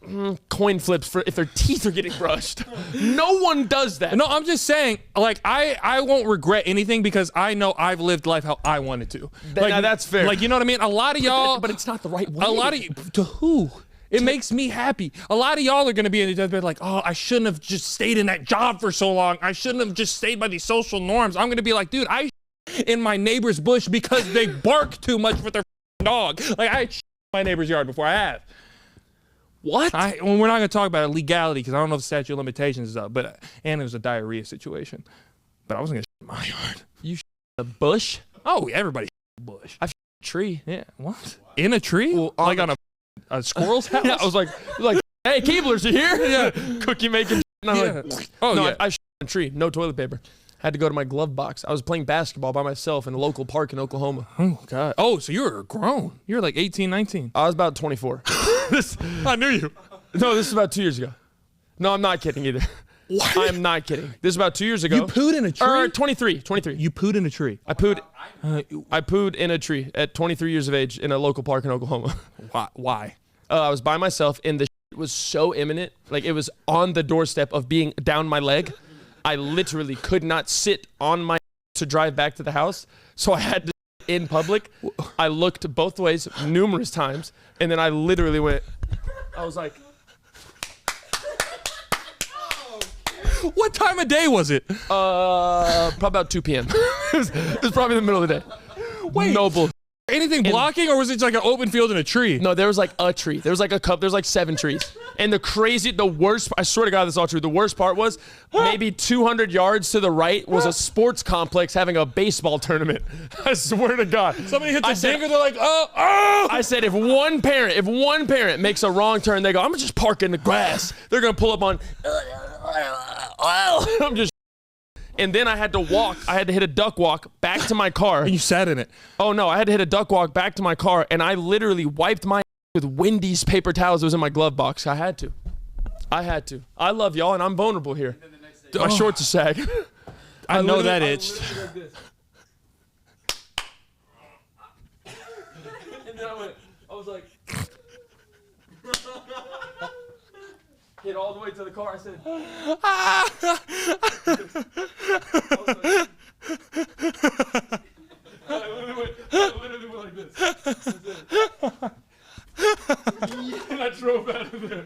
coin flips for if their teeth are getting brushed. No one does that. No, I'm just saying, like, I won't regret anything because I know I've lived life how I wanted to. Like, now that's fair. Like, you know what I mean? A lot of y'all, but it's not the right way. a lot of to who? It makes me happy. A lot of y'all are gonna be in the deathbed like, oh, I shouldn't have just stayed in that job for so long. I shouldn't have just stayed by these social norms. I'm gonna be like, dude, I in my neighbor's bush because they bark too much with their dog. Like, I in my neighbor's yard before I have. What? Well, we're not gonna talk about legality because I don't know if the statute of limitations is up. But and it was a diarrhea situation. But I wasn't gonna in my yard. You a bush? Oh, everybody bush. I a tree. Yeah. What? In a tree? Well, like on a squirrel's house? Yeah, I was like, hey, Keebler's you here? Yeah. Cookie making. And I'm like, Oh no, yeah. I in a tree. No toilet paper. Had to go to my glove box. I was playing basketball by myself in a local park in Oklahoma. Oh god. Oh, so you were grown. You were like 18, 19. I was about 24. I knew you. No, this is about 2 years ago. No, I'm not kidding either. What? I'm not kidding. This is about 2 years ago. You pooed in a tree? Or 23. You pooed in a tree. I pooed in a tree at 23 years of age in a local park in Oklahoma. Why? I was by myself and the shit was so imminent. Like it was on the doorstep of being down my leg. I literally could not sit on my to drive back to the house. So I had to in public. I looked both ways numerous times and then I literally went, I was like, What time of day was it? probably about 2 p.m. it was probably the middle of the day. Wait. No bull. Anything blocking, or was it just like an open field in a tree? No, there was like a tree. There was like 7 trees. And the worst, I swear to God, this is all true. The worst part was maybe 200 yards to the right was a sports complex having a baseball tournament. I swear to God. Somebody hit the dinger, they're like, oh. I said, if one parent makes a wrong turn, they go, I'm gonna just park in the grass. They're gonna pull up on, I'm just, and then I had to hit a duck walk back to my car. And you sat in it. Oh no, I had to hit a duck walk back to my car, and I literally wiped my with Wendy's paper towels that was in my glove box. I had to. I love y'all, and I'm vulnerable here. My shorts are sagging. I know that itched. And then I was like, hit all the way to the car. I said, I literally went like this. And I drove out of there.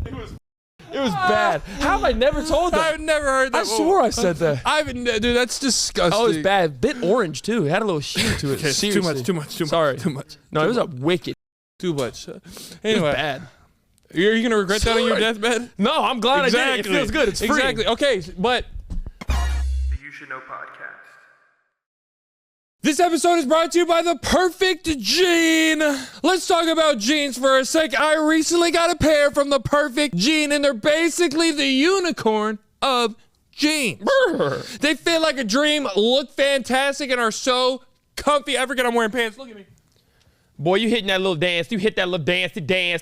It was bad. How have I never told that? I've never heard that. I swore I said that. Dude, that's disgusting. Oh, it was bad. Bit orange too. It had a little hue to it. Okay, too much. Sorry. Too much. No, it was a wicked. Too much. It Anyway, was bad. Are you gonna regret that on your deathbed? No, I'm glad I did. It feels good. It's free. Exactly. Okay, but The You Should Know podcast. this episode is brought to you by the Perfect Jean. Let's talk about jeans for a sec. I recently got a pair from the Perfect Jean, and they're basically the unicorn of jeans. They fit like a dream, look fantastic, and are so comfy. I forget I'm wearing pants. Look at me. Boy, you hitting that little dance. You hit that little dance.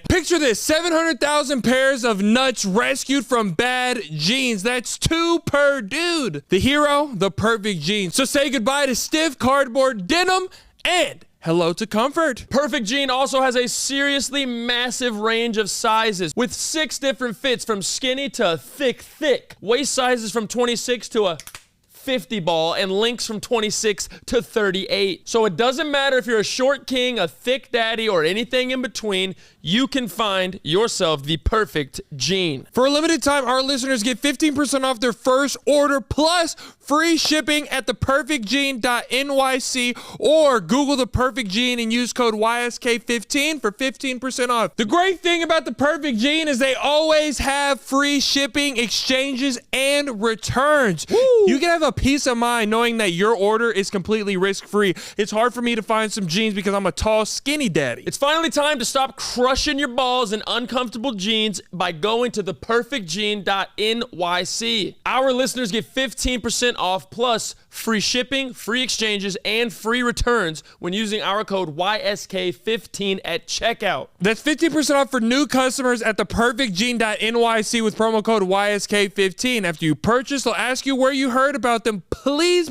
Picture this, 700,000 pairs of nuts rescued from bad jeans. That's 2 per dude. The hero, the Perfect Jean. So say goodbye to stiff cardboard denim and hello to comfort. Perfect Jean also has a seriously massive range of sizes with 6 different fits from skinny to thick. Waist sizes from 26 to a 50 ball and lengths from 26 to 38. So it doesn't matter if you're a short king, a thick daddy, or anything in between, you can find yourself the perfect jean. For a limited time, our listeners get 15% off their first order plus free shipping at theperfectjean.nyc or Google the Perfect Jean and use code YSK15 for 15% off. The great thing about the Perfect Jean is they always have free shipping, exchanges, and returns. Woo! You can have a peace of mind knowing that your order is completely risk-free. It's hard for me to find some jeans because I'm a tall, skinny daddy. It's finally time to stop crushing your balls in uncomfortable jeans by going to theperfectjean.nyc. Our listeners get 15% off plus free shipping, free exchanges, and free returns when using our code YSK15 at checkout. That's 15% off for new customers at theperfectjean.nyc with promo code YSK15. After you purchase, they'll ask you where you heard about them. Please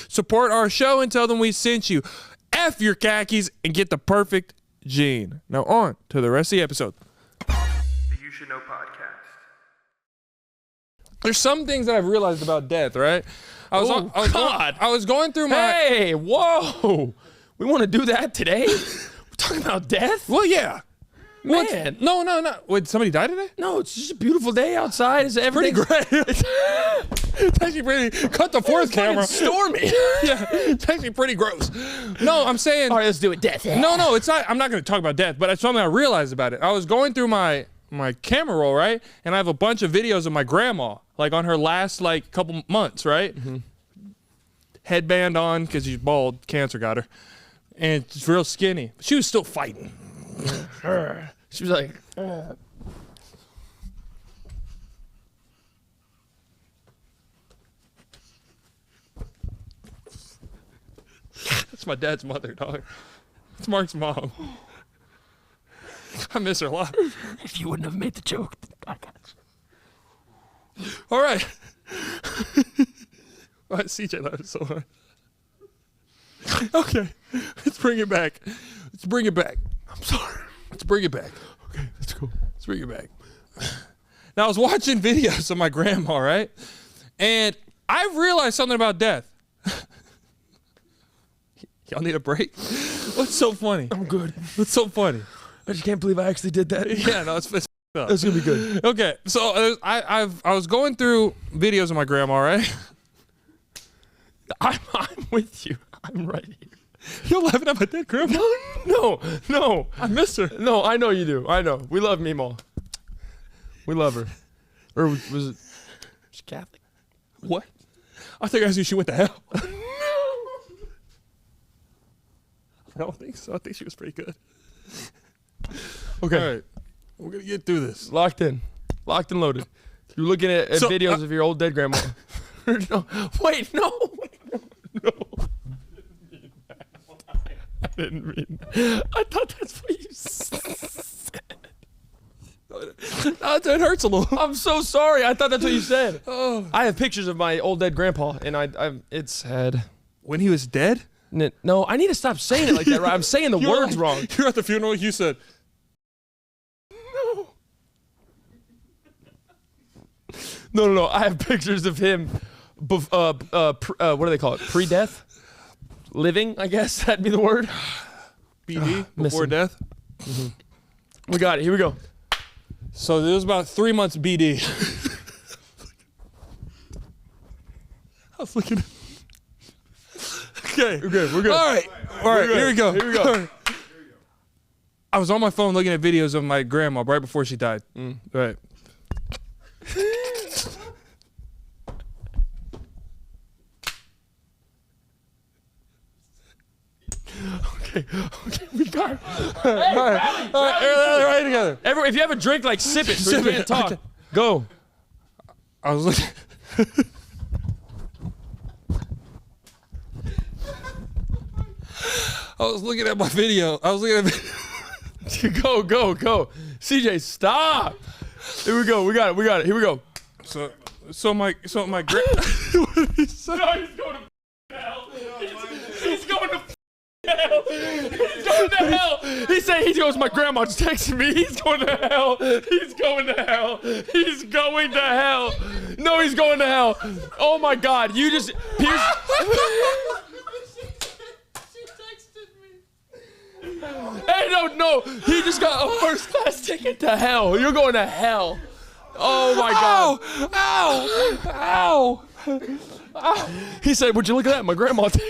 support our show and tell them we sent you. F your khakis and get the Perfect Jean. Now on to the rest of the episode. The You Should Know podcast. There's some things that I've realized about death, right? I was going through my... Hey, whoa. We want to do that today? We're talking about death? Well, yeah. Man. No. Wait, somebody died today? No, it's just a beautiful day outside. It's everything Pretty great. It's actually pretty... Cut the fourth camera. Stormy. Yeah, it's actually pretty gross. No, I'm saying... All right, let's do it. Death. No, it's not. I'm not going to talk about death, but it's something I realized about it. I was going through my camera roll, right? And I have a bunch of videos of my grandma, like on her last couple months, right? Mm-hmm. Headband on because she's bald. Cancer got her. And she's real skinny. But she was still fighting. She was like... That's my dad's mother, dog. It's Mark's mom. I miss her a lot. If you wouldn't have made the joke, I got you. All right. CJ loves it so much. Okay. Let's bring it back. I'm sorry. Let's bring it back. Okay, that's cool. Let's bring it back. Now, I was watching videos of my grandma, right? And I realized something about death. Y'all need a break? What's so funny? I'm good. What's so funny? I just can't believe I actually did that. Yeah, no, it's up. That's gonna be good. Okay, so I was going through videos of my grandma, right? I'm with you. I'm right here. You're laughing at my dead grandma? No. I miss her. No, I know you do. I know. We love Meemaw. We love her. Or was it she Catholic? What? I think I asked you she went to hell. I don't think so. I think she was pretty good. Okay. All right. We're going to get through this. Locked in. Locked and loaded. You're looking at videos of your old dead grandma. No. Wait, no. I didn't mean that. I thought that's what you said. That hurts a little. I'm so sorry. I thought that's what you said. Oh. I have pictures of my old dead grandpa, and it's sad. When he was dead? No, I need to stop saying it like that, right? I'm saying the words wrong. You're at the funeral, you said, No. I have pictures of him, what do they call it? Pre-death? Living, I guess that'd be the word. BD, before death. Mm-hmm. We got it. Here we go. So there was about 3 months BD. I was looking at... Okay. We're good. All right. Here we go. Right. I was on my phone looking at videos of my grandma right before she died. Right. Okay, we got it. All right, together. If you have a drink, like sip it so you can't talk. Okay. Go. I was looking... I was looking at my video. Go. CJ, stop. Here we go. We got it. Here we go. So my grand... No, he's going to hell. He's going to hell. He's going to hell. He goes, my grandma just texted me. He's going to hell. He's going to hell. He's going to hell. No, he's going to hell. Oh my God. You just... Pierce... Hey, no. He just got a first class ticket to hell. You're going to hell. Oh my God. Ow. He said, would you look at that? My grandma did.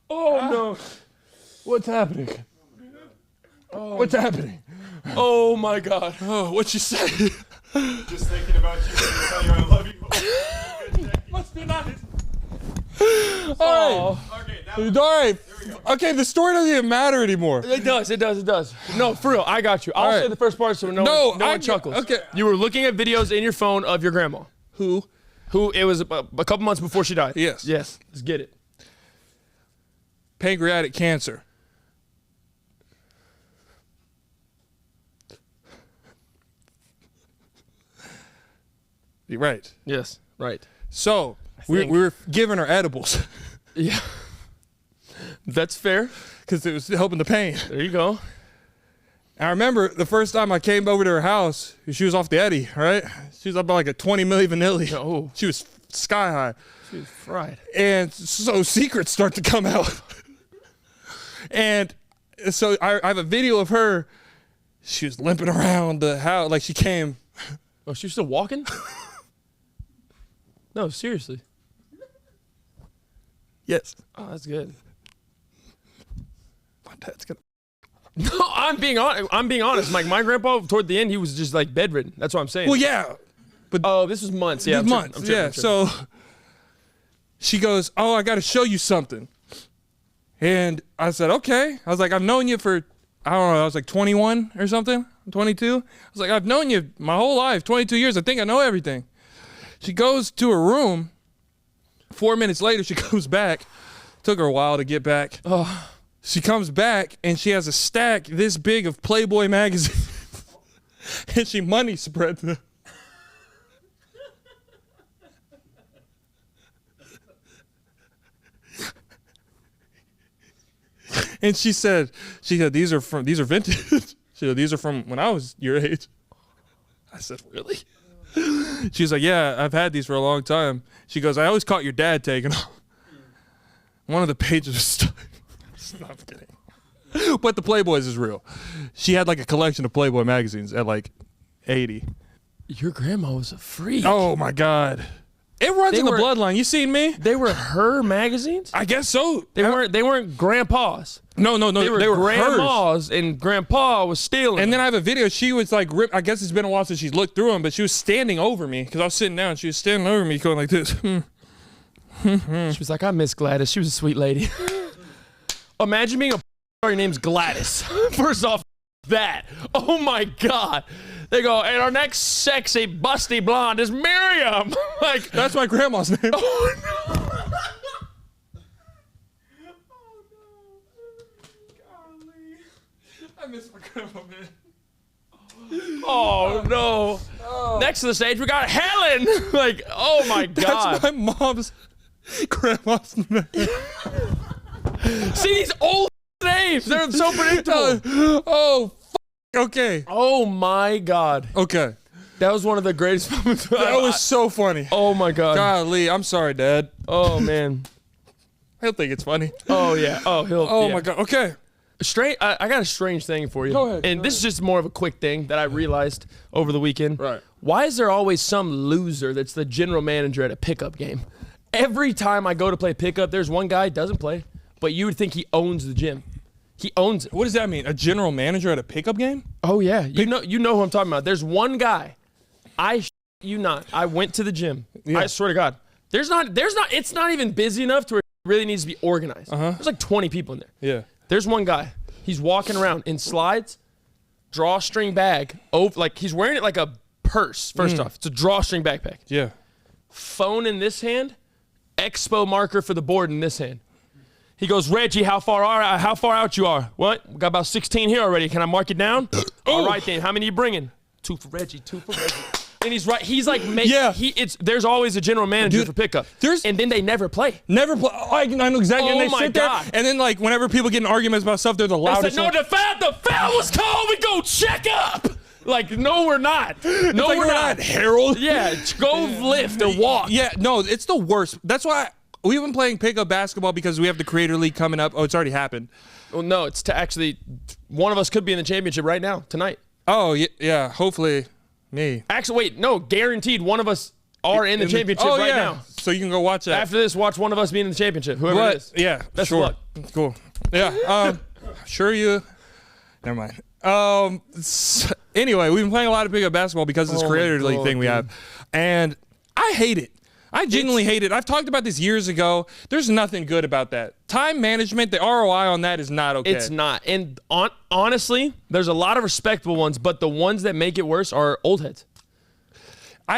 Oh no. What's happening? What's happening? Oh my God. Oh, what'd you say? Just thinking about you and tell you I love you. Must be nice. Oh. Okay, now All right. Okay, the story doesn't even matter anymore. It does. No, for real, I got you. I'll say the first part so no one chuckles. Okay. You were looking at videos in your phone of your grandma. Who? It was a couple months before she died. Yes. Let's get it. Pancreatic cancer. You're right. Yes, right. So we were giving her edibles Yeah. That's fair. because it was helping the pain. There you go. I remember the first time I came over to her house, she was off the Eddie, right? She was up by like a 20 milli vanilli. Oh. She was sky high. She was fried. And so secrets start to come out. And so I have a video of her. She was limping around the house like she came. Oh, she's still walking? No, seriously. Yes. Oh, that's good. My dad's gonna... No, I'm being honest. Like my grandpa, toward the end, he was just like bedridden. That's what I'm saying. Well, yeah. But Oh, this was months. Yeah, months. I'm tripping. So she goes, "Oh, I got to show you something." And I said, "Okay." I was like, "I've known you for, I don't know, I was like 21 or something, 22." I was like, "I've known you my whole life, 22 years. I think I know everything." She goes to her room. 4 minutes later, she goes back. Took her a while to get back. Oh. She comes back and she has a stack this big of Playboy magazines. And she money spread them. And she said, these are vintage. She said, these are from when I was your age. I said, really? She's like, yeah, I've had these for a long time. She goes, I always caught your dad taking them. One of the pages was stuck. Stop kidding. But the Playboys is real. She had like a collection of Playboy magazines at like 80. Your grandma was a freak. Oh my God. It runs in the were- bloodline. You seen me? They were her magazines? I guess so. They weren't grandpa's. No. They were hers. grandma's, and grandpa was stealing. And then I have a video. She was like, I guess it's been a while since she's looked through them, but she was standing over me because I was sitting down. She was standing over me going like this. She was like, I miss Gladys. She was a sweet lady. Imagine being your name's Gladys. First off, that. Oh my God. They go, and our next sexy, busty blonde is Miriam. Like, That's my grandma's name. oh no. Oh no. Golly. I miss my grandma, man. Oh no. Next to the stage, we got Helen. Like, oh my God. That's my mom's grandma's name. See these old names. They're so predictable. Okay. Oh my God. Okay. That was one of the greatest moments. That was so funny. Oh my God. Golly, I'm sorry, Dad. Oh man. He'll think it's funny. Oh yeah. Oh he'll. Oh yeah. my God. Okay. Strange. I got a strange thing for you. Go ahead, And this is just more of a quick thing that I realized over the weekend. Right. Why is there always some loser that's the general manager at a pickup game? Every time I go to play pickup, there's one guy doesn't play, but you would think he owns the gym. He owns it. What does that mean? A general manager at a pickup game? Oh yeah. You know who I'm talking about. There's one guy. You not. I went to the gym. Yeah. I swear to God. It's not even busy enough to where it really needs to be organized. There's like 20 people in there. Yeah. There's one guy. He's walking around in slides, drawstring bag. Like he's wearing it like a purse. First off, it's a drawstring backpack. Yeah. Phone in this hand, expo marker for the board in this hand. He goes, Reggie, how far out you are? What? We got about 16 here already. Can I mark it down? All right then. How many you bringing? 2 for Reggie. 2 for Reggie. And he's right. He's like, Yeah. There's always a general manager Dude, for pickup. there's- And then they never play. Never play. Oh, I know exactly. Oh and they my sit God. there, and then like whenever people get in arguments about stuff, they're the I loudest. said, no, the foul was called. We go check up. Like, no, we're not. No, like, we're not. Harold. Yeah, go lift or walk. Yeah, no, it's the worst. That's why we've been playing pickup basketball because we have the Creator League coming up. Oh, it's already happened. Well, no, it's to actually, one of us could be in the championship right now, tonight. Oh, yeah, hopefully me. Actually, wait, no, guaranteed one of us are in the championship oh, right yeah. now. So you can go watch that. After this, watch one of us being in the championship, whoever it is. Yeah, Best sure. of luck. Cool. Yeah, sure you. Never mind. Anyway, we've been playing a lot of pickup basketball because of this Oh my Creator League God, thing we dude. have, and I hate it. I genuinely hate it. I've talked about this years ago. There's nothing good about that. Time management, the ROI on that is not okay. It's not. And honestly, there's a lot of respectable ones, but the ones that make it worse are old heads.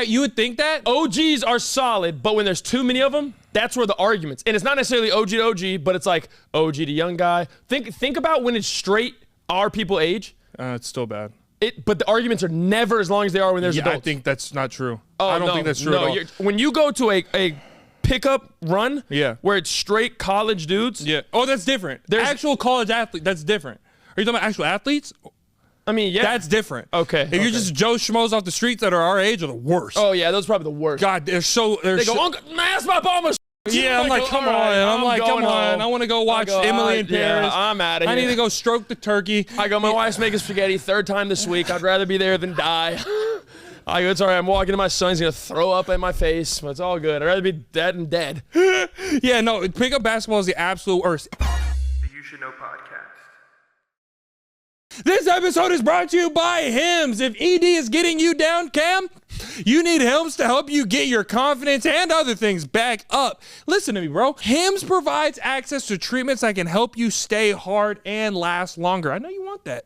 You would think that? OGs are solid, but when there's too many of them, that's where the arguments. And it's not necessarily OG to OG, but it's like OG to young guy. Think about when it's straight our people age. It's still bad. But the arguments are never as long as they are when there's Yeah, adults. I think that's not true. Oh, I don't no, think that's true no, at all. when you go to a pickup run, Yeah. where it's straight college dudes. Yeah. Oh, that's different. There's- actual college athlete, that's different. Are you talking about actual athletes? I mean, yeah. That's different. Okay, If you're okay. just Joe Schmoes off the streets that are our age, are the worst. Oh yeah, those are probably the worst. God, they're so. They go, Uncle, man, that's my bomber. Yeah, I'm like, come on. I'm like, come on. I want to go watch Emily in Paris. Yeah, I'm out of here. I need to go stroke the turkey. I go, my wife's making spaghetti 3rd time this week. I'd rather be there than die. I go, it's all right. I'm walking to my son. He's going to throw up in my face. But it's all good. I'd rather be dead than dead. Yeah, no, pickup basketball is the absolute worst. The You Should Know podcast. This episode is brought to you by Hims. If ED is getting you down, Cam, you need Hims to help you get your confidence and other things back up. Listen to me, bro. Hims provides access to treatments that can help you stay hard and last longer. I know you want that.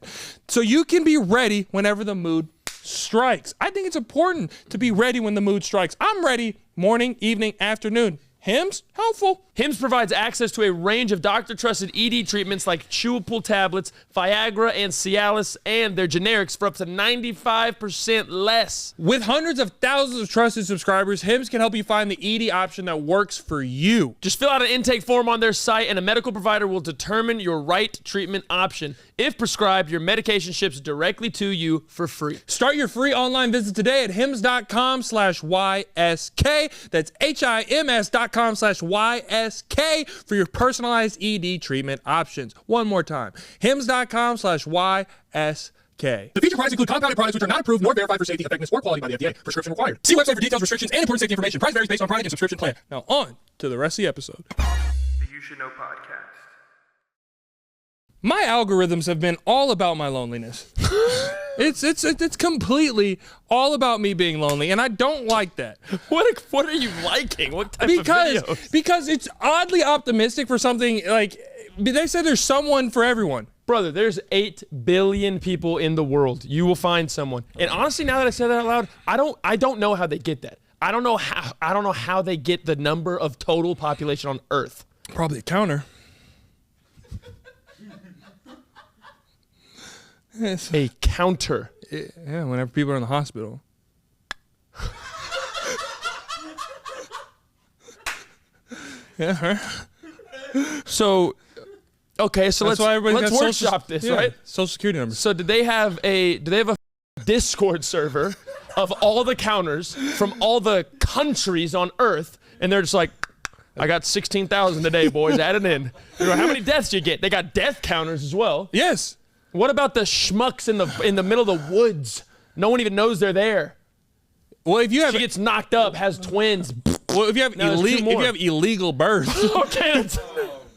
So you can be ready whenever the mood strikes. I think it's important to be ready when the mood strikes. I'm ready morning, evening, afternoon. Hims, helpful. Hims provides access to a range of doctor-trusted ED treatments like chewable tablets, Viagra, and Cialis, and their generics for up to 95% less. With hundreds of thousands of trusted subscribers, Hims can help you find the ED option that works for you. Just fill out an intake form on their site, and a medical provider will determine your right treatment option. If prescribed, your medication ships directly to you for free. Start your free online visit today at hims.com/YSK. That's HIMS.com/YSK for your personalized ED treatment options. One more time, hims.com/YSK. The featured products include compounded products which are not approved nor verified for safety, effectiveness, or quality by the FDA. Prescription required. See website for details, restrictions, and important safety information. Price varies based on product and subscription plan. Now on to the rest of the episode. The You Should Know podcast. My algorithms have been all about my loneliness. It's completely all about me being lonely, and I don't like that. What are you liking? What type of videos? Because it's oddly optimistic for something like they said there's someone for everyone. Brother, there's 8 billion people in the world. You will find someone. And honestly, now that I said that out loud, I don't know how they get that. I don't know how they get the number of total population on Earth. Probably a counter. A counter. Yeah, whenever people are in the hospital. Yeah. So, okay, so let's workshop this, right? Social Security number. So do they have a Discord server of all the counters from all the countries on Earth, and they're just like, I got 16,000 today, boys, add it in. You know, how many deaths do you get? They got death counters as well. Yes. What about the schmucks in the middle of the woods? No one even knows they're there. Well, if you have She gets knocked up, has twins. well, if you have illegal birth. Okay,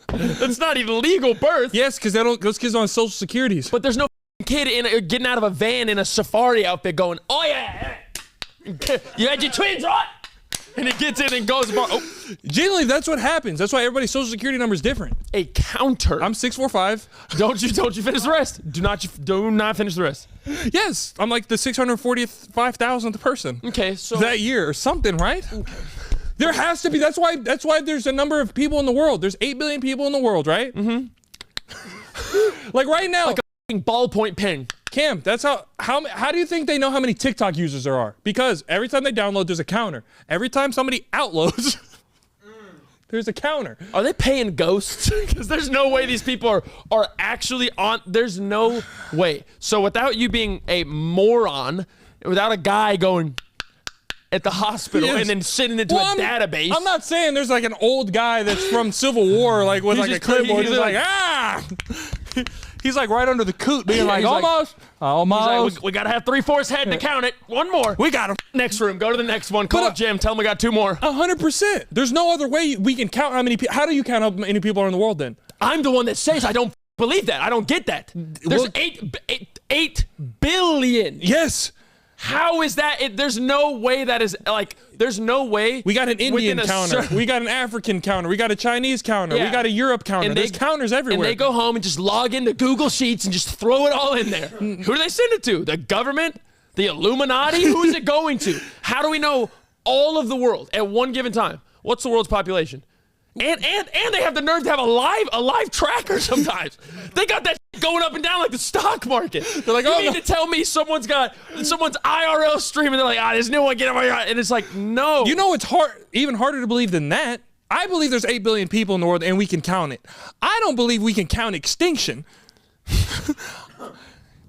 that's not even legal birth. Yes, because those kids are on Social Securities. But there's no kid getting out of a van in a safari outfit going, oh yeah, you had your twins, right? And he gets in and goes, oh. Generally, that's what happens. That's why everybody's Social Security number is different. A counter. I'm 645. Don't you finish the rest. Do not finish the rest. Yes, I'm like the 645,000th person. Okay, so that year or something, right? Okay. There has to be. That's why there's a number of people in the world. There's 8 billion people in the world, right? Mm-hmm. Like right now, like a ballpoint pen. Cam, that's how do you think they know how many TikTok users there are? Because every time they download, there's a counter. Every time somebody outloads, there's a counter. Are they paying ghosts? Because there's no way these people are actually on. There's no way. So without you being a moron, without a guy going at the hospital and then sitting into a database. I'm not saying there's like an old guy that's from Civil War, like with like a clipboard. He's like, He's like right under the coot, being like, almost. Like, we gotta have 3/4 head to count it. One more. We got him. Next room. Go to the next one. Call Jim. Tell him we got 2 more. 100%. There's no other way we can count how many people. How do you count how many people are in the world then? I'm the one that says I don't believe that. I don't get that. There's 8 billion. Yes. How is that? There's no way that is like. There's no way. We got an Indian counter. We got an African counter. We got a Chinese counter. Yeah. We got a Europe counter. And there's counters everywhere. And they go home and just log into Google Sheets and just throw it all in there. Who do they send it to? The government? The Illuminati? Who is it going to? How do we know all of the world at one given time? What's the world's population? And they have the nerve to have a live tracker sometimes. They got that going up and down like the stock market. They're like, you mean to tell me someone's IRL stream and they're like, this new one, get over here. And it's like, no. You know, it's even harder to believe than that. I believe there's 8 billion people in the world and we can count it. I don't believe we can count extinction.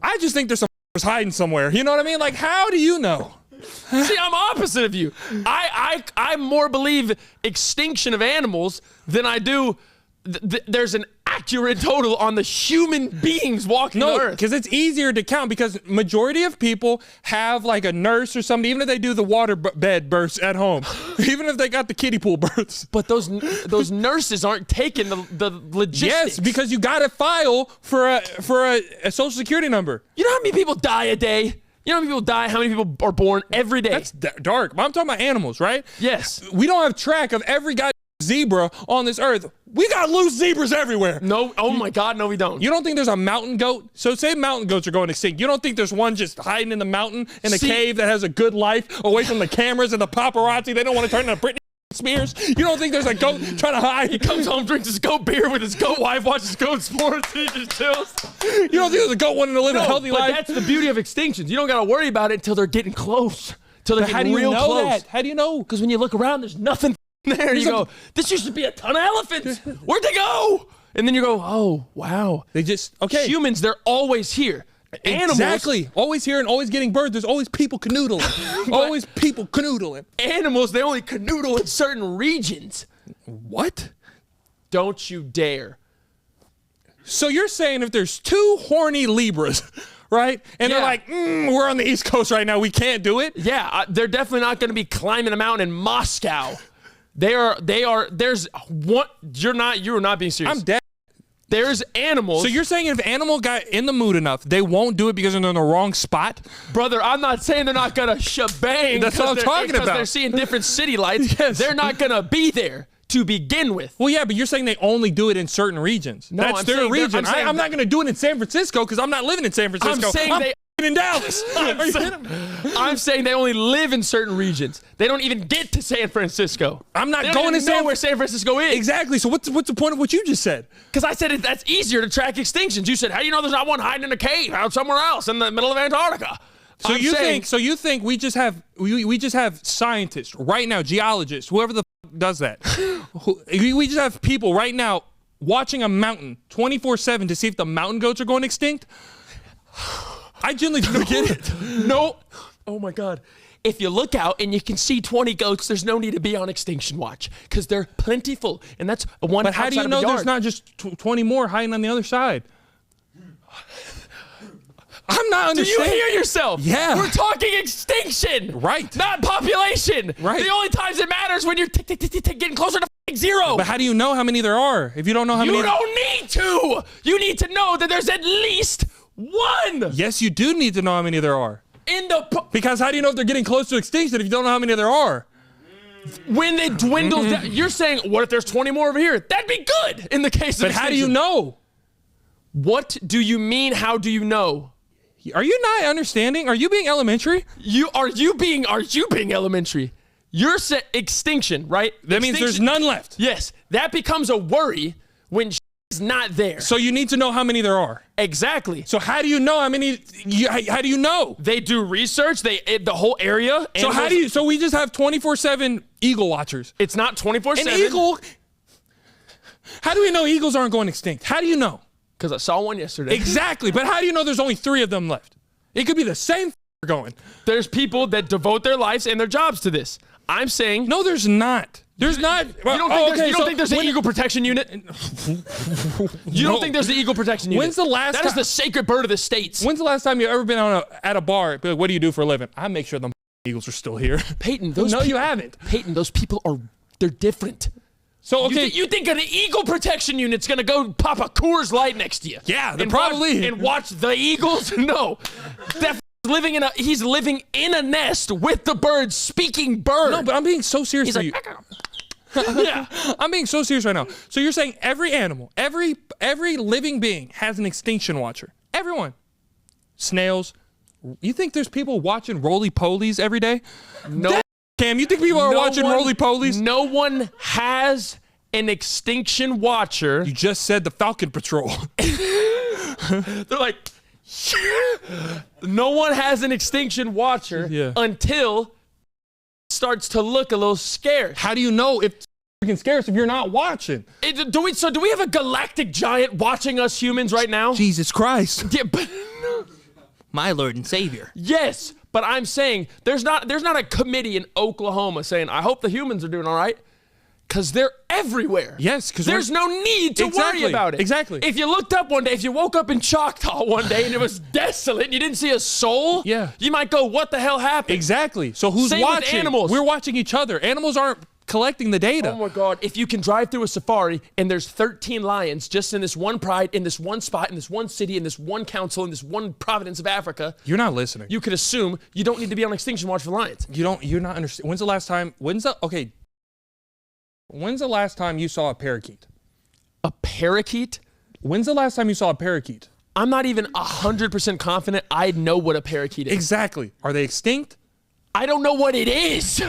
I just think there's some hiding somewhere. You know what I mean? Like, how do you know? See, I'm opposite of you. I more believe extinction of animals than I do there's an accurate total on the human beings walking the earth. Because it's easier to count because majority of people have like a nurse or something, even if they do the water bed births at home, even if they got the kiddie pool births. But those nurses aren't taking the logistics. Yes, because you got to file for a Social Security number. You know how many people die a day? You know how many people die? How many people are born every day? That's dark. I'm talking about animals, right? Yes. We don't have track of every guy zebra on this earth. We got loose zebras everywhere. No, oh my God, no we don't. You don't think there's a mountain goat? So say mountain goats are going extinct. You don't think there's one just hiding in the mountain in a cave that has a good life away from the cameras and the paparazzi? They don't want to turn into Britney Spears. You don't think there's a goat trying to hide? He comes home, drinks his goat beer with his goat wife, watches goat sports, and he just chills. You don't think there's a goat wanting to live a healthy life? That's the beauty of extinctions. You don't got to worry about it until they're getting close. Till they're getting real close. That? How do you know? Because when you look around, there's nothing there. You go, this used to be a ton of elephants. Where'd they go? And then you go, oh, wow. They just, okay. Humans, they're always here. Animals, exactly. Always here and always getting birds. There's always people canoodling. Always people canoodling. Animals, they only canoodle in certain regions. What? Don't you dare. So you're saying if there's 2 horny Libras right? And Yeah. they're like, we're on the East Coast right now. We can't do it. Yeah, they're definitely not going to be climbing a mountain in Moscow. There's one, you're not being serious. I'm dead. There's animals. So you're saying if animal got in the mood enough, they won't do it because they're in the wrong spot? Brother, I'm not saying they're not going to shebang. That's what I'm talking about. Because they're seeing different city lights. Yes. They're not going to be there to begin with. Well, yeah, but you're saying they only do it in certain regions. No, That's I'm their saying they're- region. I'm saying I'm not going to do it in San Francisco because I'm not living in San Francisco. I'm saying they in Dallas. Are you kidding me? I'm saying they only live in certain regions. They don't even get to San Francisco. I'm not They don't going to even know San where San Francisco is. Exactly. So what's the point of what you just said? Because I said that's easier to track extinctions. You said, how do you know there's not one hiding in a cave out somewhere else in the middle of Antarctica? So you think we just have scientists right now, geologists, whoever the does that. We just have people right now watching a mountain 24/7 to see if the mountain goats are going extinct? I genuinely don't get it. No. Oh my God. If you look out and you can see 20 goats, there's no need to be on extinction watch because they're plentiful, and that's one. But how do you know there's not just 20 more hiding on the other side? I'm not understanding. Do you hear yourself? Yeah. We're talking extinction. Right. Not population. Right. The only times it matters when you're getting closer to zero. But how do you know how many there are if you don't know how many? You don't need to. You need to know that there's at least one. Yes, you do need to know how many there are. In the Because how do you know if they're getting close to extinction if you don't know how many there are? when it dwindles down, you're saying, what if there's 20 more over here? That'd be good in the case of But how do you know? What do you mean, how do you know? Are you not understanding? Are you being elementary? Are you being elementary? You're saying extinction, right? That means there's none left. Yes. That becomes a worry when is not there. So you need to know how many there are. Exactly. So how do you know how many? How do you know? They do research. The whole area. So how do you? So we just have 24/7 eagle watchers. It's not 24/7. An eagle. How do we know eagles aren't going extinct? How do you know? Because I saw one yesterday. Exactly. But how do you know there's only 3 of them left? It could be the same going. There's people that devote their lives and their jobs to this. I'm saying No, there's not. There's not. You don't think there's an eagle protection unit? You don't think there's the eagle protection unit? When's the last That is time- the sacred bird of the states. When's the last time you've ever been at a bar? Be like, what do you do for a living? I make sure the eagles are still here. Peyton, those No, you haven't. Peyton, those people they're different. So okay, You think an eagle protection unit's gonna go pop a Coors Light next to you? Yeah, they're and probably. and watch the eagles? No, he's living in a nest with the birds, speaking bird. No, but I'm being so serious He's for like, you. yeah. I'm being so serious right now. So you're saying every animal, every living being has an extinction watcher. Everyone. Snails. You think there's people watching roly-polies every day? No. Cam, you think people are watching roly-polies? No one has an extinction watcher. You just said the Falcon Patrol. They're like, no one has an extinction watcher until it starts to look a little scarce. How do you know if it's freaking scarce if you're not watching? Do we have a galactic giant watching us humans right now? Jesus Christ. Yeah, but My Lord and Savior. yes, but I'm saying there's not a committee in Oklahoma saying, I hope the humans are doing all right. Because they're everywhere. Yes, because there's no need to worry about it. Exactly. If you looked up one day, if you woke up in Choctaw one day and it was desolate and you didn't see a soul, you might go, what the hell happened? Exactly. So who's Same watching? with animals. We're watching each other. Animals aren't collecting the data. Oh my God. If you can drive through a safari and there's 13 lions just in this one pride, in this one spot, in this one city, in this one council, in this one province of Africa. You're not listening. You could assume you don't need to be on extinction watch for lions. You're not understanding. When's the last time you saw a parakeet? A parakeet? When's the last time you saw a parakeet? I'm not even 100% confident I know what a parakeet is. Exactly. Are they extinct? I don't know what it is.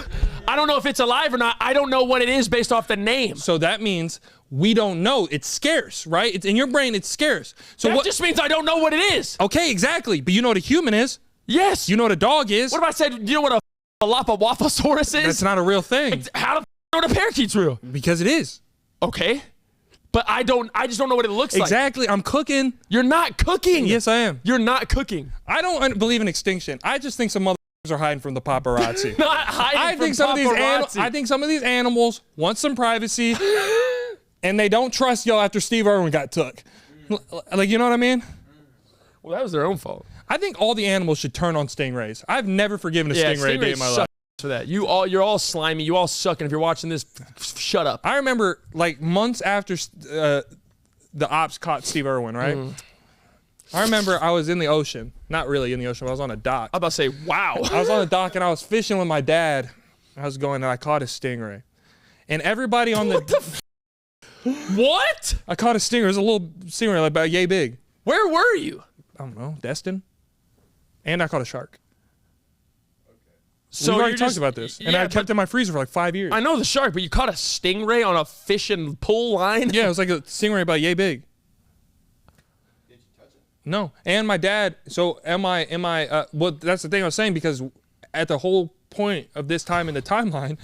I don't know if it's alive or not. I don't know what it is based off the name. So that means we don't know. It's scarce, right? It's in your brain. It's scarce. So that just means I don't know what it is. Okay, exactly. But you know what a human is. Yes. You know what a dog is. What if I said, you know what a Dilophosaurus is? That's not a real thing. How do I know what a parakeet's real? Because it is. Okay. But I just don't know what it looks like. Exactly. I'm cooking. You're not cooking. Yes, I am. You're not cooking. I don't believe in extinction. I just think some motherfuckers are hiding from the paparazzi. Not hiding I think some of these animals want some privacy, and they don't trust y'all after Steve Irwin got took. Like, you know what I mean? Well, that was their own fault. I think all the animals should turn on stingrays. I've never forgiven a stingray a day in my life. For that. You're all slimy. You all suck. And if you're watching this, shut up. I remember like months after the ops caught Steve Irwin, right? I remember I was in the ocean. Not really in the ocean, but I was on a dock. I'm about to say, wow. I was on the dock and I was fishing with my dad. I was going and I caught a stingray. And everybody on What? I caught a stingray. It was a little stingray like about yay big. Where were you? I don't know, Destin. And I caught a shark. So we already talked about this. And I kept it in my freezer for like 5 years. I know the shark, but you caught a stingray on a fish and pull line? Yeah, it was like a stingray about yay big. Did you touch it? No. And my dad, so well, that's the thing I was saying, because at the whole point of this time in the timeline,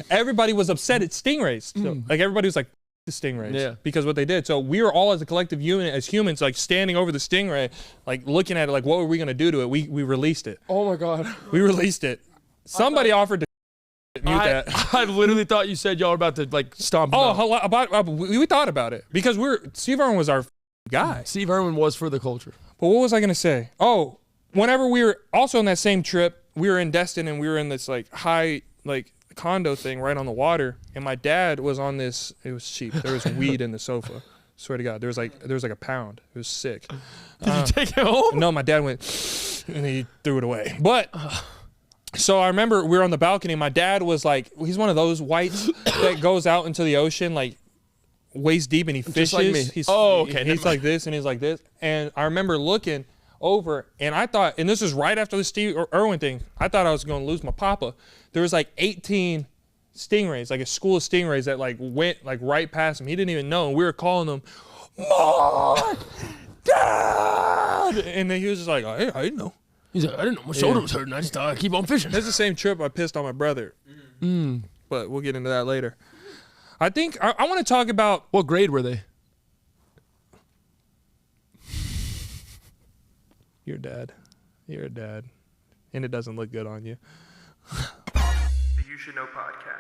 everybody was upset at stingrays. So, like everybody was like, the stingrays, because what they did. So we were all as a collective unit, as humans, like standing over the stingray, like looking at it, like what were we gonna do to it? We released it. Oh my God. We released it. Somebody offered to mute that. I literally thought you said y'all were about to like stomp. Oh, we thought about it because Steve Irwin was our guy. Steve Irwin was for the culture. But what was I gonna say? Oh, whenever we were also on that same trip, we were in Destin and we were in this like high condo thing right on the water, and my dad was on this. It was cheap. There was weed in the sofa. Swear to God, there was like a pound. It was sick. Did you take it home? No, my dad went and he threw it away. But so I remember we were on the balcony. My dad was like, he's one of those whites that goes out into the ocean like waist deep and he fishes. Just like me. He's like this and he's like this. And I remember looking over and I thought, and this is right after the Steve Irwin thing, I thought I was going to lose my papa. There was like 18 stingrays, like a school of stingrays that like went like right past him. He didn't even know, and we were calling them, Mark, Dad, and then he was just like, hey, I didn't know. He's like, I didn't know my shoulder was hurting. I just thought I'd keep on fishing. That's the same trip I pissed on my brother. But we'll get into that later. I think I want to talk about What grade were they? You're a dad, and it doesn't look good on you. The You Should Know podcast.